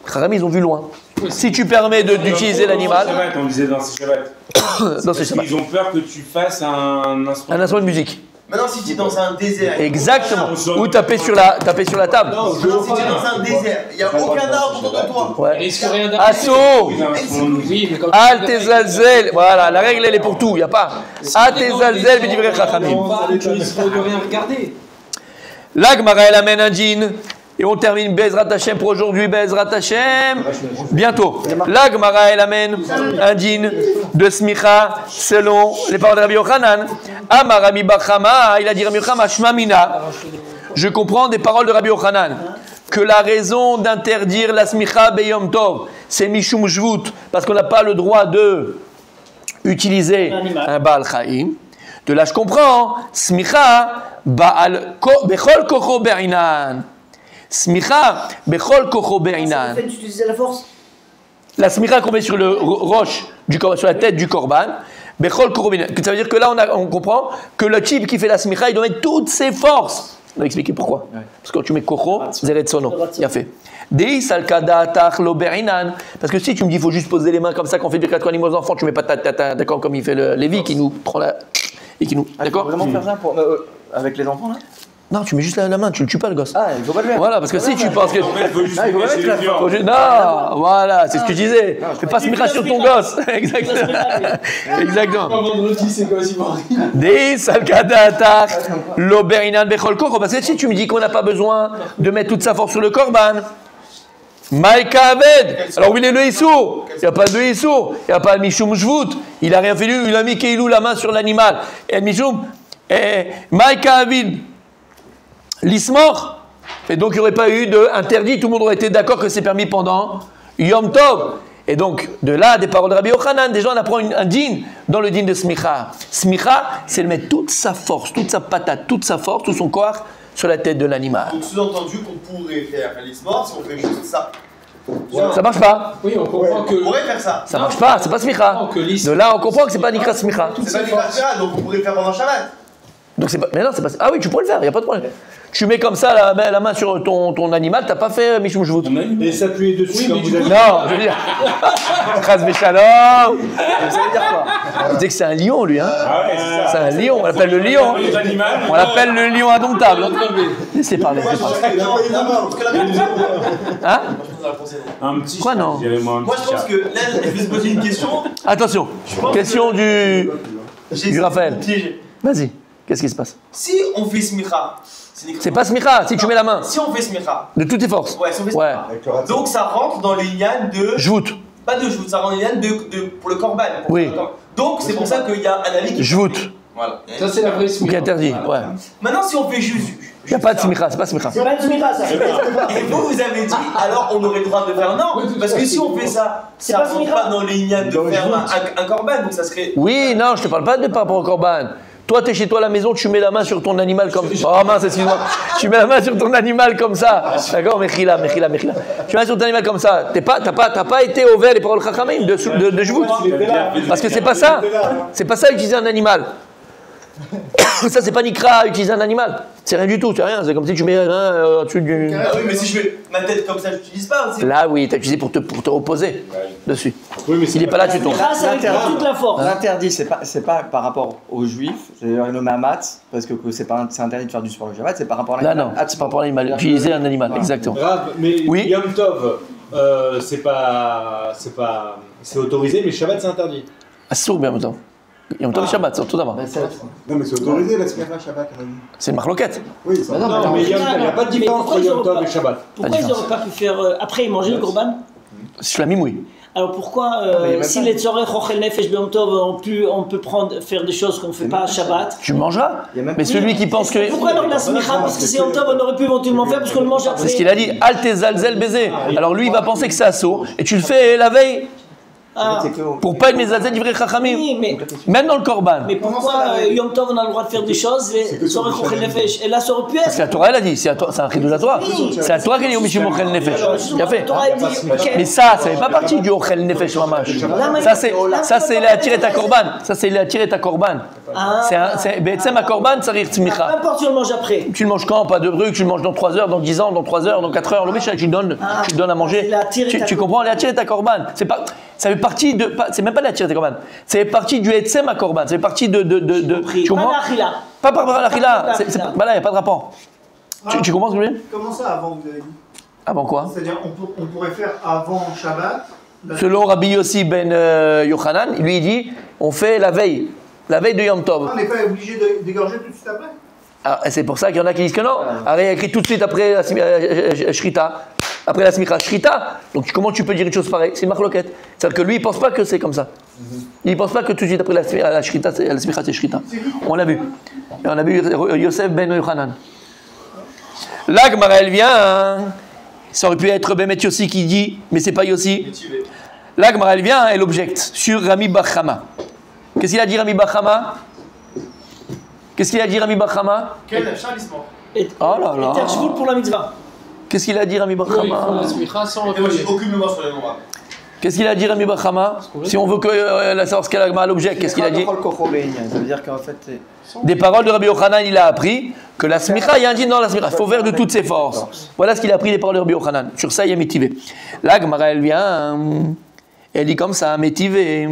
Chachamim, ils ont vu loin. Si tu permets d'utiliser l'animal... On disait dans ces Shabbat. Dans ces Shabbat. Ils ont peur que tu fasses un instrument. Un instrument de musique. Maintenant, si tu es dans un désert. Exactement. Ou taper sur la table. Non, si tu es dans un désert, il n'y a aucun arbre autour de toi. Ouais. Risque rien d'arriver. Assaut. Oui, mais comme Al-Tezalzel. Voilà, la règle elle est pour tout, il n'y a pas. Al-Tezalzel, mais divrei Chachamim. tu risques de rien regarder. La Gemara elle amène un djinn. Et on termine Bezrat Hashem pour aujourd'hui, Bezrat Hashem. Bientôt. La Gemara elle amène un djinn de smicha selon les paroles de Rabbi Yochanan. Amar Rabbi Bachama, il a dit Rabbi Yochanan, Shmamina. Je comprends des paroles de Rabbi Yochanan que la raison d'interdire la smicha beyom tov, c'est mishum jvut, parce qu'on n'a pas le droit de utiliser un baal chaim. De là je comprends, smicha baal bechol kocho be'inan. Smicha bechol kocho be'inan. Le fait d'utiliser la force. La smicha qu'on met sur le roche, sur la tête du korban, bechol kocho be'inan. Ça veut dire que là on comprend que le type qui fait la smicha, il doit mettre toutes ses forces. On va expliquer pourquoi. Parce que quand tu mets kocho, zeret sono. Il a fait. Dei salkada tach lo be'inan. Parce que si tu me dis il faut juste poser les mains comme ça quand on fait Birkat Kohanim aux enfants, tu mets pas ta, d'accord, comme il fait le Lévi qui nous prend la et qui nous. D'accord. Vraiment faire ça avec les enfants là? Non, tu mets juste la main, tu le tues pas le gosse. Ah, il faut pas le faire. Voilà, parce que si tu penses que. Il faut juste mettre la Faut juste... Non, voilà, c'est ce que je disais. Fais pas smicha sur ton gosse. Exactement. Exactement. Vendredi, c'est quoi, Simon? Des salkadatar, l'oberinan bechol koro. Parce que si tu me dis qu'on n'a pas besoin de mettre toute sa force sur le korban, Maïka Aved. Alors où il est le Issour? Il n'y a pas de Issour. Il n'y a pas de Mishum Jvut. Il n'a rien fait lui. Il a mis Keilou la main sur l'animal. Et Mishum. Maïka Aved. L'ismor, et donc il n'y aurait pas eu d'interdit, tout le monde aurait été d'accord que c'est permis pendant Yom Tov. Et donc, de là, des paroles de Rabbi Yochanan, déjà on apprend un din dans le din de Smicha. Smicha, c'est de mettre toute sa force, toute sa patate, toute sa force, tout son corps sur la tête de l'animal. Donc sous-entendu qu'on pourrait faire l'ismor si on fait juste ça. Ça marche pas. Oui, on comprend que. On pourrait faire ça. Ça marche pas, c'est pas Smicha. De là, on comprend que c'est pas Nikra Smicha. C'est pas Nikra Smicha, donc on pourrait faire pendant Shabbat. Donc c'est pas. Mais non, c'est pas. Ah oui, tu pourrais le faire, il n'y a pas de problème. Tu mets comme ça la main sur ton animal, t'as pas fait Mishum Shvut. Et s'appuyer dessus, comme vous avez dit. Non, je veux dire. Chas Béchalom. Ça veut dire quoi? Il dit que c'est un lion, lui, hein. Ah ouais, c'est ça. C'est un lion, on l'appelle le lion. On l'appelle le lion indomptable. Laissez parler, laissez parler. Hein? Un petit. Quoi, non? Moi, je pense que là, je vais se poser une question. Attention, question du Raphaël. Piégé. Vas-y, qu'est-ce qui se passe? Si on fait smicha, C'est pas smicha, si tu mets la main. Si on fait smicha, De toutes tes forces. ouais, si on fait smicha. Donc ça rentre dans les lignes de. Jvout. Pas de joute, ça rentre dans les lignes pour le korban. Oui. Donc c'est pour ça qu'il y a un avis qui. Jvout. Voilà. Ça, c'est la vraie Ou qui est smicha. interdit. Ouais. Maintenant, si on fait juste. Il n'y a pas de smicha, c'est pas smicha. C'est pas une smicha, ça. Et vous avez dit, alors on aurait le droit de faire non, parce que si on fait ça, C'est ça pas rentre smicha. pas dans les lignes de faire un korban, donc ça serait. Oui, non, je te parle pas de par rapport au korban. Toi, tu es chez toi à la maison, tu mets la main sur ton animal comme ça. Oh mince, excuse-moi. Tu mets la main sur ton animal comme ça. D'accord, Mechila. Tu mets la main sur ton animal comme ça. T'as pas été au vers les paroles Chachamim de Jvout. Parce que c'est pas ça. C'est pas ça utiliser un animal. Ça, c'est pas Nikra utiliser un animal. C'est rien du tout, c'est rien. C'est comme si tu mets la main au-dessus du. Ah oui, mais si je mets ma tête comme ça, je l'utilise pas aussi. Là, oui, t'as utilisé pour te reposer dessus. Oui, mais S'il n'est pas là, tu tombes. Là, c'est avec toute la force. L'interdit, c'est pas par rapport aux juifs, c'est nommé Amat, parce que c'est interdit de faire du sport le Shabbat, c'est par rapport à Là, l'animal. non, c'est pas pour l'animal. Utiliser un animal, exactement. Grave, mais Oui. Yom Tov, c'est autorisé, mais Shabbat c'est interdit. Assour, bien longtemps. Yom Tov et Shabbat, c'est tout d'abord. Non, mais c'est autorisé la smicha Shabbat. C'est une marloquette. Oui, ça. Non, mais il n'y a pas de différence entre Yom Tov et Shabbat. Pourquoi ils n'auraient pas pu faire. Après, ils mangeaient le korban? Shlamim, oui. Alors pourquoi, si les tzorech ochel nefesh b'yom tov, on peut faire des choses qu'on ne fait pas à Shabbat? Tu mangeras. Mais celui qui pense que. Pourquoi alors la smicha? Parce que c'est Yom Tov, on aurait pu éventuellement faire parce qu'on le mange après. C'est ce qu'il a dit. Al tezalzel baiser. Alors lui, il va penser que c'est assaut. Et tu le fais la veille. Ah. Pour pas être mezalzel d'ivrei chachamim. Oui, mais, Même dans le korban. mais pourquoi Yom Tov on a le droit de faire des choses et tzorech ochel nefesh? Et là ça aurait pu Parce que la être. Torah, elle a dit. C'est un chidouj à toi. C'est à toi qu'il y a Mishum Ochel Nefesh. Il a fait. La Torah, elle dit, ok. Mais ça fait pas partie du Ochel Nefesh Mamash. Ça, c'est la tirer ta korban. Ça, c'est la tirer ta korban. C'est ma korban, ça rire Peu tzmicha. importe si on le mange après. Tu le manges quand? Pas de bruit, tu le manges dans 3 heures, dans 10 ans, dans 3 heures, dans 4 heures. Le méchant, tu donnes à manger. Tu comprends? La tirer ta korban. Ça fait partie de. C'est même pas la tirer ta korban. Ça fait partie du etzem à korban. Ça fait partie de. Tu comprends? Pas l'achila. Pas par rapport à l'achila. Bah là, il n'y a pas de rapport. Tu comprends ce que je veux dire? Comment ça avant, vous avez dit? Avant quoi? C'est-à-dire, on pourrait faire avant Shabbat. Selon Rabbi Yossi ben Yochanan, lui il dit on fait la veille de Yom Tov. On n'est pas obligé d'égorger tout de suite après? Ah, c'est pour ça qu'il y en a qui disent que non. Alors, il y a écrit tout de suite après la Shrita. Après la Smicha, Shrita. Donc comment tu peux dire une chose pareille? C'est une marloquette. C'est-à-dire que lui il pense pas que c'est comme ça. Il pense pas que tout de suite après la Shrita, la Smicha c'est Shrita. On l'a vu. Et on a vu Yosef ben Yochanan. Là, Gemara elle vient. Hein. Ça aurait pu être Bémet Yossi qui dit, mais c'est pas Yossi. Là, Gemara elle vient, elle objecte sur Rami Bachama. Qu'est-ce qu'il a dit Rami Bachama? Qu'est-ce qu'il a dit Rami Bachama? Quel charlissement. Oh là là. Et Tershvoul pour la mitzvah. Qu'est-ce qu'il a dit Rami Ils font Bachama? la smicha sans Et moi, j'ai recueillir. aucune mémoire sur les noms. Qu'est-ce qu'il a dit Rami Bachama? Si on veut que savoir ce qu'elle a l'objet, qu'est-ce qu'il a dit? Ça veut dire qu'en fait, Des paroles de Rabbi Yochanan, il a appris que la smicha, il y a un dit dans la smicha, il faut faire de toutes ses forces. Voilà ce qu'il a appris des paroles de Rabbi Yochanan. Sur ça, il y a métivé. Là, Gemara, elle vient, elle dit comme ça, métivé.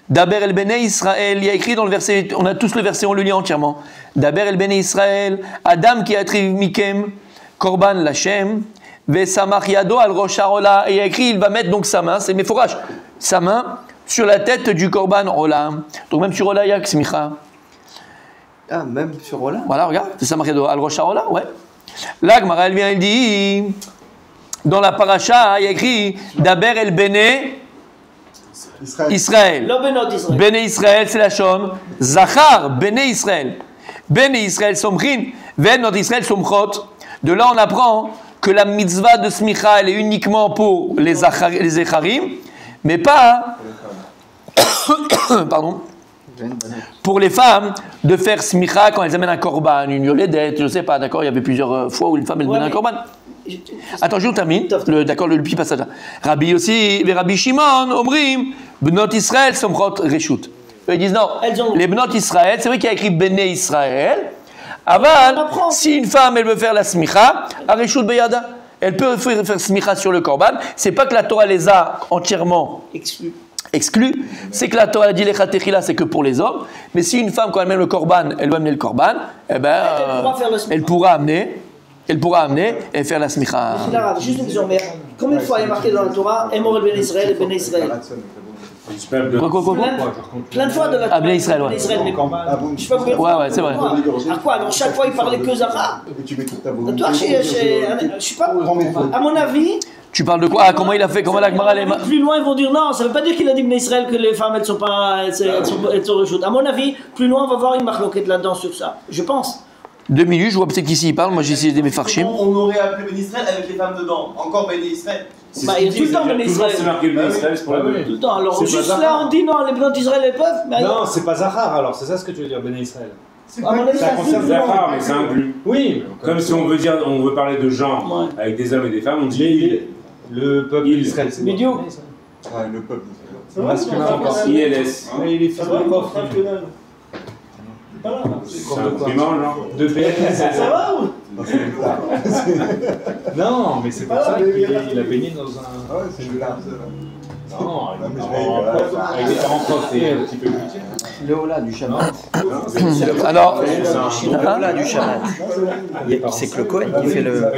Daber el Bene Israël, il y a écrit dans le verset, on a tous le verset, on le lit entièrement. Daber el Bene Israël, Adam qui a trivé Mikem, Korban Lachem, Vesamach Yado al Rosh Harola. Et il y a écrit, il va mettre donc sa main, c'est Meforash, sa main sur la tête du Korban Ola. Donc même sur Ola, il y a Smicha. ah, même sur Ola. Voilà, regarde, c'est Samach Yado al Rosh Harola, ouais. Là, Gemara, elle vient, elle dit, dans la paracha, il y a écrit, Daber el Bene Israël. L'Obenot d'Israël. Bene Israël, c'est la Shon. Zachar, Bene Israël. Bene Israël somchin, Venot Israël somchot. De là, on apprend que la mitzvah de smicha, elle est uniquement pour les Zecharim, mais pas, pardon, pour les femmes, de faire smicha quand elles amènent un korban, une yoledette, je ne sais pas, d'accord, il y avait plusieurs fois où une femme, elle amène un korban. Attends, je termine. D'accord, le petit passage. Rabbi aussi, et Rabbi Shimon, Omrim, Bnot Israël, Somchot Reshut. Eux, ils disent non. Elles ont- Les Bnot Israël, c'est vrai qu'il y a écrit Béné Israël. Aval, apprend. si une femme, elle veut faire la smicha, Arishut Beyada. Elle peut faire smicha sur le korban. C'est pas que la Torah les a entièrement exclus. C'est que la Torah a dit les chatechila, c'est que pour les hommes. Mais si une femme, quand elle mène le korban, elle doit amener le korban, eh ben, pourra faire le smicha. elle pourra amener et faire la smicha. Là, juste une question, mais combien de fois il est marqué dans la Torah Emor el Ben Israël et Ben Israël? Quoi Plein de fois de la Torah. Ah, Ben Israël, ouais. Ben Israël, mais je sais pas combien de fois. Ouais, c'est vrai. À quoi? Alors chaque fois il parlait que Zara. Tu mets toute ta Toi, volonté. je sais pas. À mon avis, Tu parles de quoi? Ah, comment il a fait? Comment la Gemara les plus loin ils vont dire non, ça veut pas dire qu'il a dit Ben Israël que les femmes elles sont pas, elles sont rechoutes. À mon avis, plus loin on va voir une marloquette là-dedans sur ça. Je pense. 2 minutes, je vois peut-être qu'ici il parle. Moi j'ai essayé des Mefarshim. On aurait appelé Ben Israël avec les femmes dedans. Encore Ben Israël. Bah, il y a tout le temps Ben Toujours c'est Israël. marqué Ben Israël, c'est pour la Tout le temps. Alors C'est juste pas là Zara. on dit non, les blancs d'Israël elles peuvent. Mais Non, c'est pas Zahar alors, c'est ça ce que tu veux dire, Ben Israël. à mon avis, Ça concerne C'est rare, mais c'est inclus. Oui, Comme si on veut parler de genre avec des hommes et des femmes, on dit le peuple d'Israël, c'est Mais Dieu. Ouais, le peuple. masculin encore. ILS. Mais il est fils de coffre. C'est un compliment, genre. De BNS. Ça va ou? Non, mais c'est pour ça qu'il a baigné dans un. Ah ouais, c'est de l'art, Non, avec des parents profs, c'est un petit peu plus cher. Le Ola du Shabbat. Alors, Le du Shabbat. C'est que le Kohen qui fait le.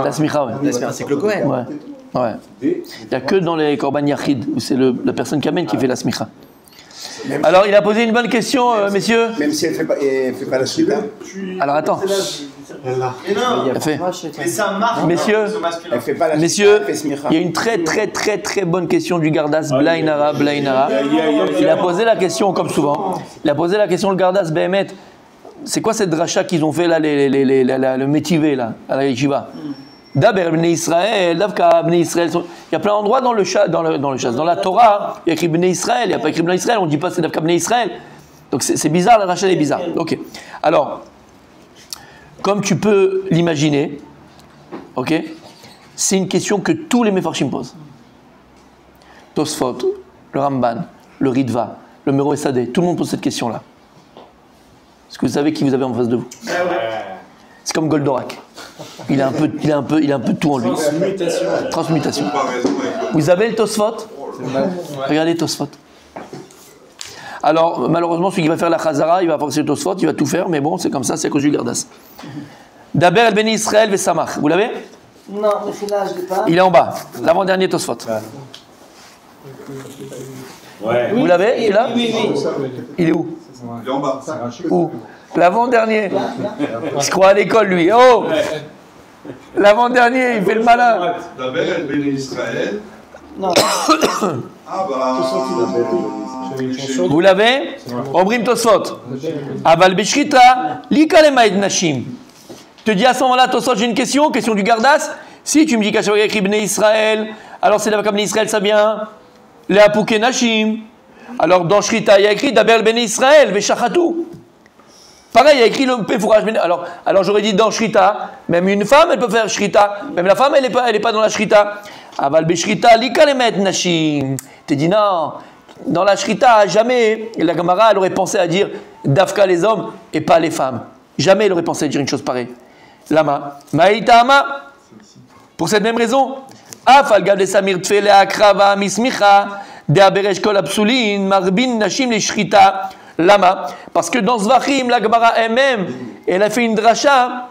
la smicha, ouais. C'est que le Kohen. Ouais. Il n'y a que dans les korban yachid où c'est la personne qui amène qui fait la smicha. Alors, il a posé une bonne question, messieurs. Même si elle fait pas la suite. Alors, attends. Mais non, Elle fait. mais ça marche. Messieurs, masculin. Elle fait pas la Messieurs, elle fait smicha. il y a une très bonne question du Gardas Blainara. Il a posé la question, comme souvent, il a posé la question, le Gardas Behemet. C'est quoi cette dracha qu'ils ont fait là, le métivé là, à la yeshiva? D'Aber Bnei Israël, Davka Bnei Israël. Il y a plein d'endroits dans dans la Torah, il y a écrit Bnei Israël, il n'y a pas écrit Bnei Israël, on ne dit pas c'est Davka Bnei Israël. Donc c'est bizarre, la dracha est bizarre. Ok. Alors, comme tu peux l'imaginer, ok, c'est une question que tous les Mefarshim posent. Tosfot, le Ramban, le Ritva, le Mero Esadeh, tout le monde pose cette question-là. Est-ce que vous savez qui vous avez en face de vous? C'est comme Goldorak. Il a un peu tout en lui. Transmutation. Vous avez le Tosfot? Regardez Tosfot. Alors, malheureusement, celui qui va faire la Chazara, il va forcer le Tosfot, il va tout faire, mais bon, c'est comme ça, c'est à cause du Gardas. Daber el Beni Israël ve Samach. Vous l'avez? Non, mais c'est là, je l'ai pas. Il est en bas, l'avant-dernier Tosfot. Ouais. Vous l'avez? Il est là? Oui. Il est où? Il est en bas. Où? L'avant-dernier. Il se croit à l'école, lui. Oh! L'avant-dernier, il fait le malin. Daber el Ben Israël. Non. Ah bah. Vous l'avez? Omrim Tosfot. Aval Beshrita, Likalemaïd Nashim. Je te dis à ce moment-là, Tosfot, j'ai une question du Gardas. Si tu me dis qu'à chaque fois qu'il y a écrit Bnei Israël, alors c'est d'abord comme Bnei Israël, ça vient. Les Apouké Nashim. Alors dans Shrita, il y a écrit Daber Bnei Israël, Veshachatou. Pareil, il y a écrit le Péfourage. Alors j'aurais dit dans Shrita, même une femme, elle peut faire Shrita. Même la femme, elle n'est pas dans la Shrita. Aval Beshrita, Likalemet Nashim. Tu dis non, dans la Shrita, jamais, la Gemara, elle aurait pensé à dire Dafka les hommes et pas les femmes. Jamais elle aurait pensé à dire une chose pareille. Lama, Maïtama, pour cette même raison, Afal Gavle Samir Tfele Akrava Mismicha, De Aberesh Kol Absulin, Marbin Nashim les Shrita. Lama, parce que dans Zvachim, la Gemara elle-même, elle a fait une dracha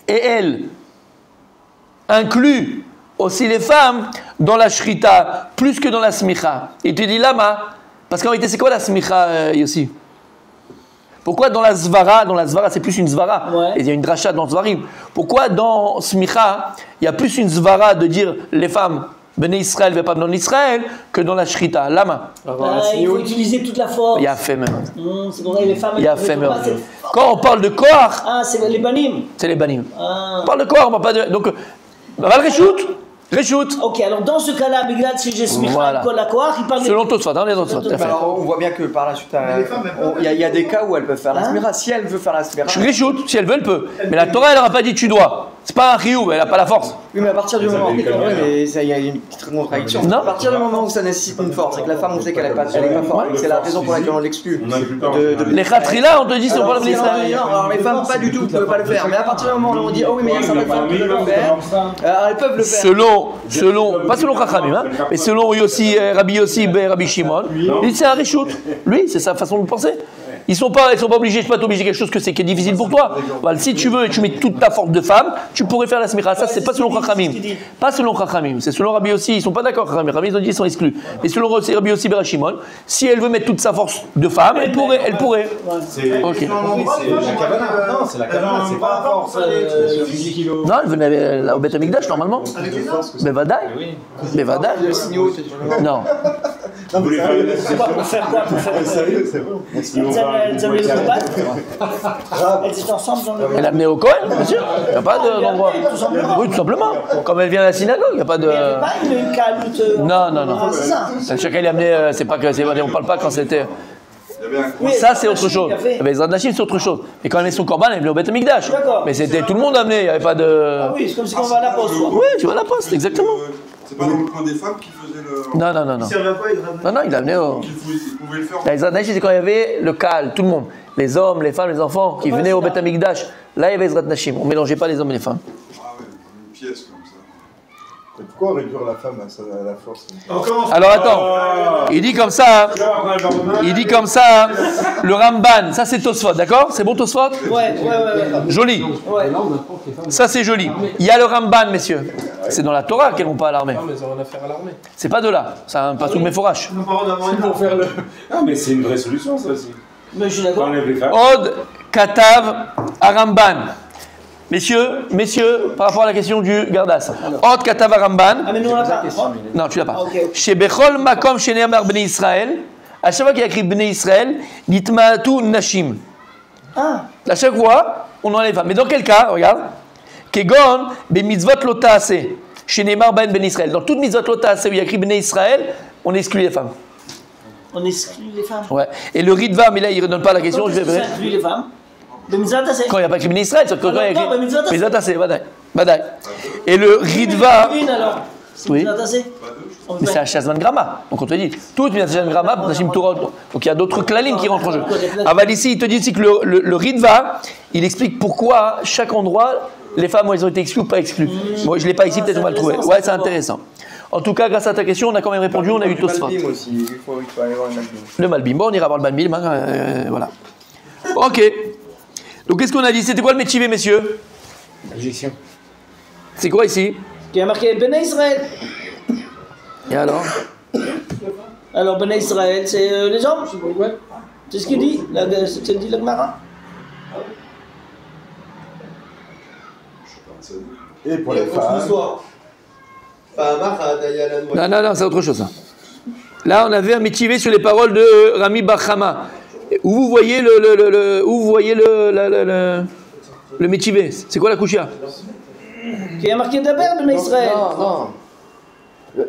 et elle inclut aussi les femmes dans la shrita plus que dans la smicha. Et tu dis lama, parce qu'en réalité c'est quoi la smicha, Yossi? Pourquoi dans la zvara c'est plus une zvara, et il y a une dracha dans Zvarim. Pourquoi dans smicha il y a plus une zvara de dire les femmes Bnei Israël va pas dans Israël que dans la shrita? Lama. Il faut utiliser toute la force. Il y a fait même. C'est pour les femmes. Il y a fait même. Quand on parle de Koach, c'est les banim. C'est les banim. On parle de Koach, on parle pas de. Donc, Réchoute. Ok, alors dans ce cas-là, Biglat, si j'ai Smicha, la Koach, il parle. Selon Tosfot, les autres. Alors, on voit bien que par la suite, il y a des cas où elles peuvent faire la smicha. Si elle veut faire la smicha. Réchoute, si elle veut, elle peut. Mais la Torah, elle n'aura pas dit tu dois. C'est pas un chiyuv, elle n'a pas la force. Oui, mais à partir du moment. Oui, mais il y a une petite contradiction. Non. À partir du moment où ça nécessite une force, et que la femme, on sait qu'elle n'est pas forte, c'est la raison pour laquelle on l'exclut. Les khatrila, on te dit, c'est pas le Israël. Non, alors les femmes, pas du tout, ne peuvent pas le faire. Mais à partir du moment où on dit, oh oui, mais il y a certaines femmes qui peuvent le faire, elles peuvent le faire. Pas selon Chachamim, hein, mais selon Yossi, Rabbi Yossi et Rabbi Shimon, c'est un reshoot. Lui, c'est sa façon de penser. Ils sont pas obligés, je ne suis pas t'obliger quelque chose qui est difficile pour toi. Voilà, si tu veux et tu mets toute ta force de femme, tu pourrais faire la smicha. Ça, c'est pas selon Chachamim. Pas selon Chachamim. C'est selon Rabbi Yossi. Ils sont pas d'accord, Chachamim. Ils ont dit qu'ils sont exclus. Mais selon Rabbi Yossi et Shimon, si elle veut mettre toute sa force de femme, elle pourrait. C'est Ok. la cabane. Non, c'est la cabane, c'est pas la force physique. Non, elle venait au Beth Amikdash normalement. Mais Vadaï. Mais Vadaï. Non. Pour faire quoi? Pour faire Sérieux, c'est bon. elles avaient le combat. Elles étaient ensemble dans le. Elle a amené au Kohen, bien sûr. Il n'y a pas d'endroit. Oui, tout simplement. Comme elle vient à la synagogue, il n'y a pas de. Il n'y avait pas une caloute. Non. C'est ça. Chacun l'a amené, c'est pas que. On ne parle pas quand c'était. Oui, Ça, c'est autre chose. Les Zadnachim, c'est autre chose. Et quand elle met son corban, elle venait au Beth Amikdash. Mais c'était tout le monde amené, il n'y avait pas de. Ah oui, c'est comme si on va à la poste. Oui, tu vas à la poste, exactement. C'est pas dans le coin des femmes qui faisaient le. Non. Il servait pas, il ramenait. Non, il a amené au. Ils pouvaient le faire. Les Zadnachim, c'est quand il y avait le Kaal, tout le monde. Les hommes, les femmes, les enfants qui venaient au Beth Amikdash. Là, il y avait les Zadnachim. On ne mélangeait pas les hommes et les femmes. Ah ouais, une pièce comme ça. Mais pourquoi réduire la femme à la force? Alors attends, il dit comme ça, le Ramban, ça c'est Tosfot, d'accord? C'est bon Tosfot? Ouais. Joli. Ça c'est joli. Il y a le Ramban, messieurs. C'est dans la Torah qu'elles vont pas à l'armée. Non, mais ça en a affaire à l'armée. C'est pas de là, ça un pas sous mes fourrages. Pour faire le. Non, mais c'est une vraie solution, ça aussi. Mais je suis d'accord. Enlève les femmes. Od Katav Aramban. Messieurs, par rapport à la question du Gardas. Od Katav Aramban. Ah, mais nous on l'a pas. Non, tu l'as pas. Ok. Chez Bechol Makom chez Neamar Bnei Israël, à chaque fois qu'il y a écrit Bnei Israël, Nitmaatu Nashim. Ah. À chaque fois, on enlève les femmes. Mais dans quel cas, regarde, Kegon, be mitzvot lo ta'ase, chez Neymar ben Israël. Dans toute mitzvot lo ta'ase où il y a écrit Bnei Israël, on exclut les femmes. On exclut les femmes. Ouais. Et le Ritva, mais là il ne redonne pas la question, je vais Ça inclut les femmes. Le mitzvah tassé. quand il n'y a pas écrit Bnei Israël, c'est quand il y a écrit non, mitzvah tassé. mitzvot tassé, Badaï. Et le Ritva, Une alors. C'est Oui. mitzvah tassé. mais c'est un Shazman Grama. Donc on te dit, toute mitzvot Grama, pour Nashim Torah. Donc il y a d'autres klalim qui rentrent en jeu. Aval ici, il te dit aussi que le Ritva, il explique pourquoi chaque endroit, les femmes, elles ont été exclues ou pas exclues. Moi, je ne l'ai pas ici, peut-être on va le trouver. Ouais, c'est intéressant. En tout cas, grâce à ta question, on a quand même répondu, on a eu Tosfot. Le Malbim aussi, il faut aller voir le Malbim. Le Malbim, bon, on ira voir le Malbim, voilà. Ok. Donc qu'est-ce qu'on a dit? C'était quoi le métier, messieurs? Objection. C'est quoi ici? Qui a marqué Bnei Israël. Et alors? Alors Bnei Israël, c'est les hommes. Ouais. C'est ce qu'il dit. C'est ce qu'il dit le Gemara. Et pour les femmes. Non, c'est autre chose. Ça. Là, on avait un métier sur les paroles de Rami Bachama. Où vous voyez le métier? C'est quoi la kouchia? Qui a marqué d'abord Bnei Israël. Non.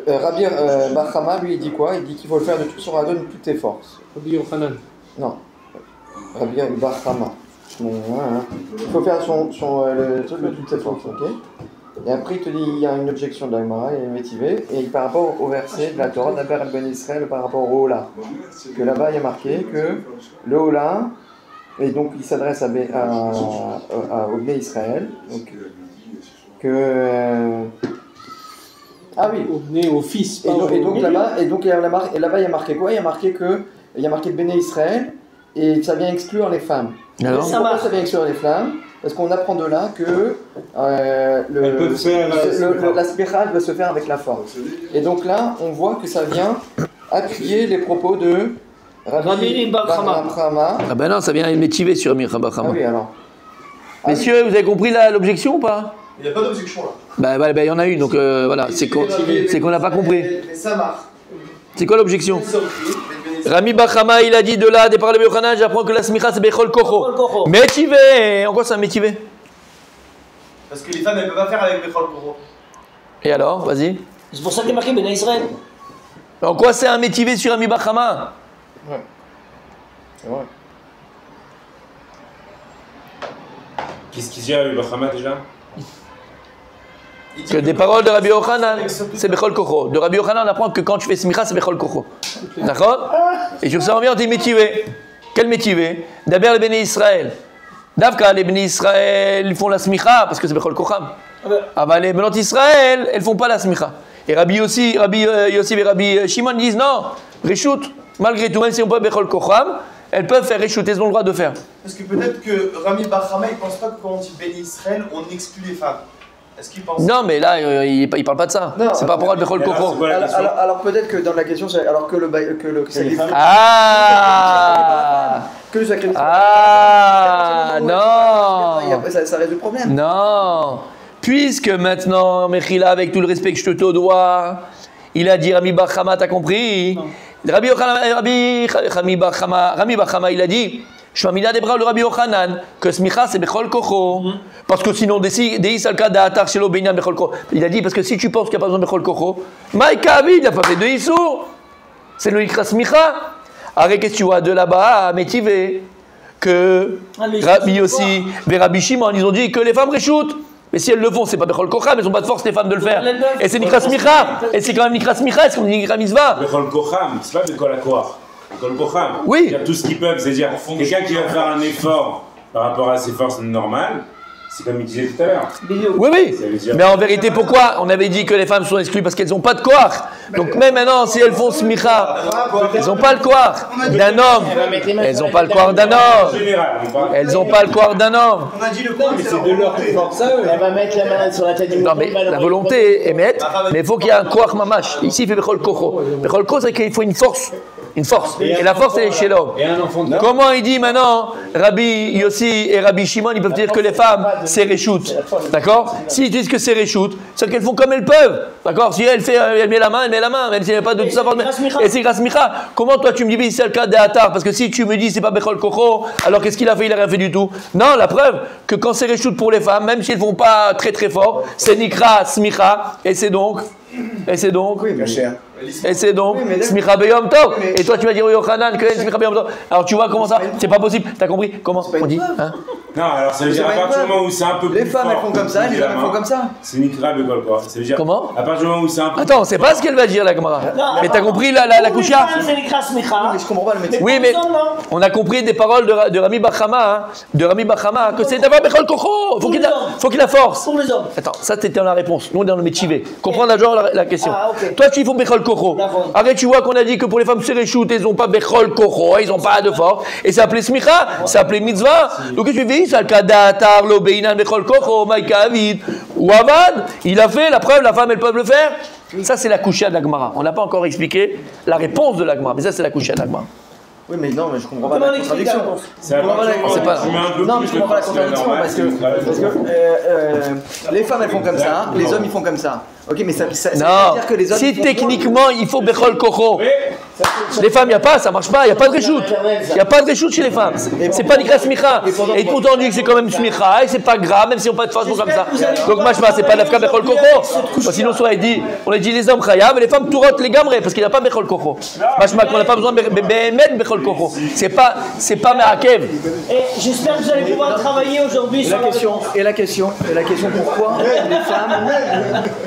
Rabbi Bachama, lui, il dit quoi? Il dit qu'il faut le faire de toute son radon, de toutes tes forces. Rabbi Yochanan. Non. Rabbi Bachama. Il faut faire le truc de toutes ses forces, ok? Et après, il te dit il y a une objection de la Gemara, il y a une métivée, et par rapport au verset de la Torah d'Aber al-Ben Israël, par rapport au Ola. Que là-bas, il y a marqué que le Ola, et donc il s'adresse au Bnei Israël, donc que. Ah oui. Au fils. Et donc là-bas, il y a marqué quoi? Il y a marqué Bnei Israël, et ça vient exclure les femmes. Alors Pourquoi ça vient exclure les femmes? Parce qu'on apprend de là que la spirale va se faire avec la force. Et donc là, on voit que ça vient appuyer les propos de Rabbi Bachama. Ah ben non, ça vient métiver sur Rami Bachama. Ah oui, alors. Messieurs, vous avez compris l'objection ou pas? Il n'y a pas d'objection là. Bah, il y en a une, donc voilà, c'est qu'on n'a pas compris. Mais ça marche. C'est quoi l'objection? Rami Bachama, il a dit de là, des paroles de Yochanan, j'apprends que la smicha c'est Bechol Kocho. Métivé! En quoi c'est un métivé? Parce que les femmes, elles ne peuvent pas faire avec Bechol Kocho. Et alors, vas-y. C'est pour ça qu'il est marqué Bnei Israël. En quoi c'est un métivé sur Rami Bachama? Ouais. C'est vrai. Qu'est-ce qu'il dit à Bachama déjà? Que des paroles de Rabbi Yochanan, c'est Bechol Kocho. De Rabbi Yochanan, on apprend que quand tu fais Smicha, c'est Bechol Kocho. D'accord? Et sur ça, on vient, on dit métivé. Quel métivé? D'abord les bénis Israël. Davka, les bénis Israël, ils font la Smicha parce que c'est Bechol Kocham. Ah bah les bénot Israël, elles font pas la Smicha. Et Rabbi Yossi et Rabbi Shimon disent non, Réchout, malgré tout, même si on peut Bechol Kocham, elles peuvent faire Réchout, elles ont le droit de faire. Parce que peut-être que Rami Bachama, il pense pas que quand on dit béni Israël, on exclut les femmes. Est-ce qu'il pense? Non, mais là, il parle pas de ça. C'est pas pour le Bechol Kocho. Alors peut-être que dans la question, c'est alors que le sacrifice. Ah Que le sacrifice. Ah non. Ça résout le problème. Non. Puisque maintenant, Mechila, avec tout le respect que je te dois, il a dit Rami Bachama, t'as compris? Rami Bachama, il a dit Shmamina Debra le Rabbi Yochanan, que Smicha c'est Bechol Kocho. Parce que sinon, Deis Alka Da'atar Shelo Beinyan Bechol Kocho. Il a dit, parce que si tu penses qu'il n'y a pas besoin de Bechol Kocho, Maïka Avid, il n'a pas fait de Issour. C'est le Ikra Smicha. Arrête, qu'est-ce que tu vois de là-bas à Métivé? Que Rabbi Yossi et Rabbi Shimon, ils ont dit que les femmes réchoutent. Mais si elles le font, c'est pas Bechol Kocham, elles n'ont pas de force, les femmes, de le faire. Et c'est Nikra Smicha. Et c'est quand même Nikra Smicha, est-ce qu'on dit Nikra Mitzvah? Bechol Kocham, c'est pas Bechol Akoar. Bechol Kocham. Oui. C'est-à-dire tout ce qu'ils peuvent, c'est-à-dire quelqu'un qui va faire un effort par rapport à ses forces normales, c'est comme il disait tout à l'heure. Oui, oui. Mais en vérité, pourquoi on avait dit que les femmes sont exclues? Parce qu'elles n'ont pas de koach. Donc même maintenant, si elles font smicha, elles n'ont pas le koach d'un homme. Elles n'ont pas le koach d'un homme. Elles n'ont pas le koach d'un homme. On a dit le point, mais c'est de leur force. Elle va mettre la main sur la tête du Non, mais la volonté est mettre, mais il faut qu'il y ait un koach mamash. Ici, il fait Bechol Kocho. Bechol Kocho, c'est qu'il faut une force. Une force. Et la force, elle est chez l'homme. Comment il dit maintenant, Rabbi Yossi et Rabbi Shimon, ils peuvent dire que les femmes, c'est Réchout. D'accord? S'ils disent que c'est Réchout, c'est qu'elles font comme elles peuvent. D'accord? Si elle met la main, elle met la main. Même si elle n'a pas de tout ça. Et c'est grâce Micha. Comment toi tu me dis, c'est le cas d'Atar? Parce que si tu me dis, c'est pas Bechol Kocho, alors qu'est-ce qu'il a fait? Il n'a rien fait du tout. Non, la preuve que quand c'est Réchout pour les femmes, même si elles ne font pas très très fort, c'est Nikra Smicha. Et c'est donc. Oui, bien cher. Et c'est donc Smicha Beyom Tov. Et toi tu vas dire Yochanan que Smicha Beyom Tov. Alors tu vois comment ça? C'est pas possible. T'as compris? Comment on dit hein? Non, alors ça veut dire à partir du moment où c'est un peu plus les femmes elles font comme ça, les hommes elles font comme ça. C'est Nikra Bechol Kocho. Ça veut dire comment? À partir du moment où c'est un peu. Attends, c'est pas ce qu'elle va dire la Gemara. Mais t'as compris la Kusha? C'est Nikra Smicha. Je comprends pas le métier. Oui, mais on a compris des paroles de Rami Bachama, que c'est d'abord Bechol Kocho. Faut qu'il la force. Pour les hommes. Attends, ça c'était dans la réponse. Nous on est dans le métivé. Comprends la question. Ah, okay. Toi tu y fais Bechol Kocho. Arrête, tu vois qu'on a dit que pour les femmes c'est Réchout, elles n'ont pas Bechol Kocho, ils n'ont pas de force. Et c'est appelé Smicha, c'est appelé Mitzvah. Donc qu'est-ce que tu fais? C'est le cas d'Atar, lo Beinan, Bechol Kocho, Maïka Avid, ou Avad. Il a fait la preuve, la femme, elles peuvent le faire. Ça c'est la Kusha de la Gemara. On n'a pas encore expliqué la réponse de la Gemara, mais ça c'est la Kusha de la Gemara. Oui, mais non, mais je comprends pas la contradiction. C'est pas non, mais je comprends pas la contradiction parce que les femmes elles font comme ça, les hommes ils font comme ça. Ok, mais ça veut dire que les hommes. Si techniquement il faut Bechol Kocho, les femmes, il n'y a pas, ça marche pas, il n'y a pas de réchoute. Il n'y a pas de réchoute chez les femmes. C'est pas Nikra Smicha. Et pourtant on dit que c'est quand même Smicha, et c'est pas grave, même si on n'a pas de façon comme ça. Donc moi je sais pas, c'est pas l'Afka Bechol Kocho. Sinon on a dit les hommes Chayav, mais les femmes Tourot les gamres, parce qu'il n'y a pas Bechol Kocho. Moi je sais qu'on n'a pas besoin de Bechol Kocho. C'est pas Me'akev. Et j'espère que vous allez pouvoir travailler aujourd'hui sur la question. Et la question pourquoi les femmes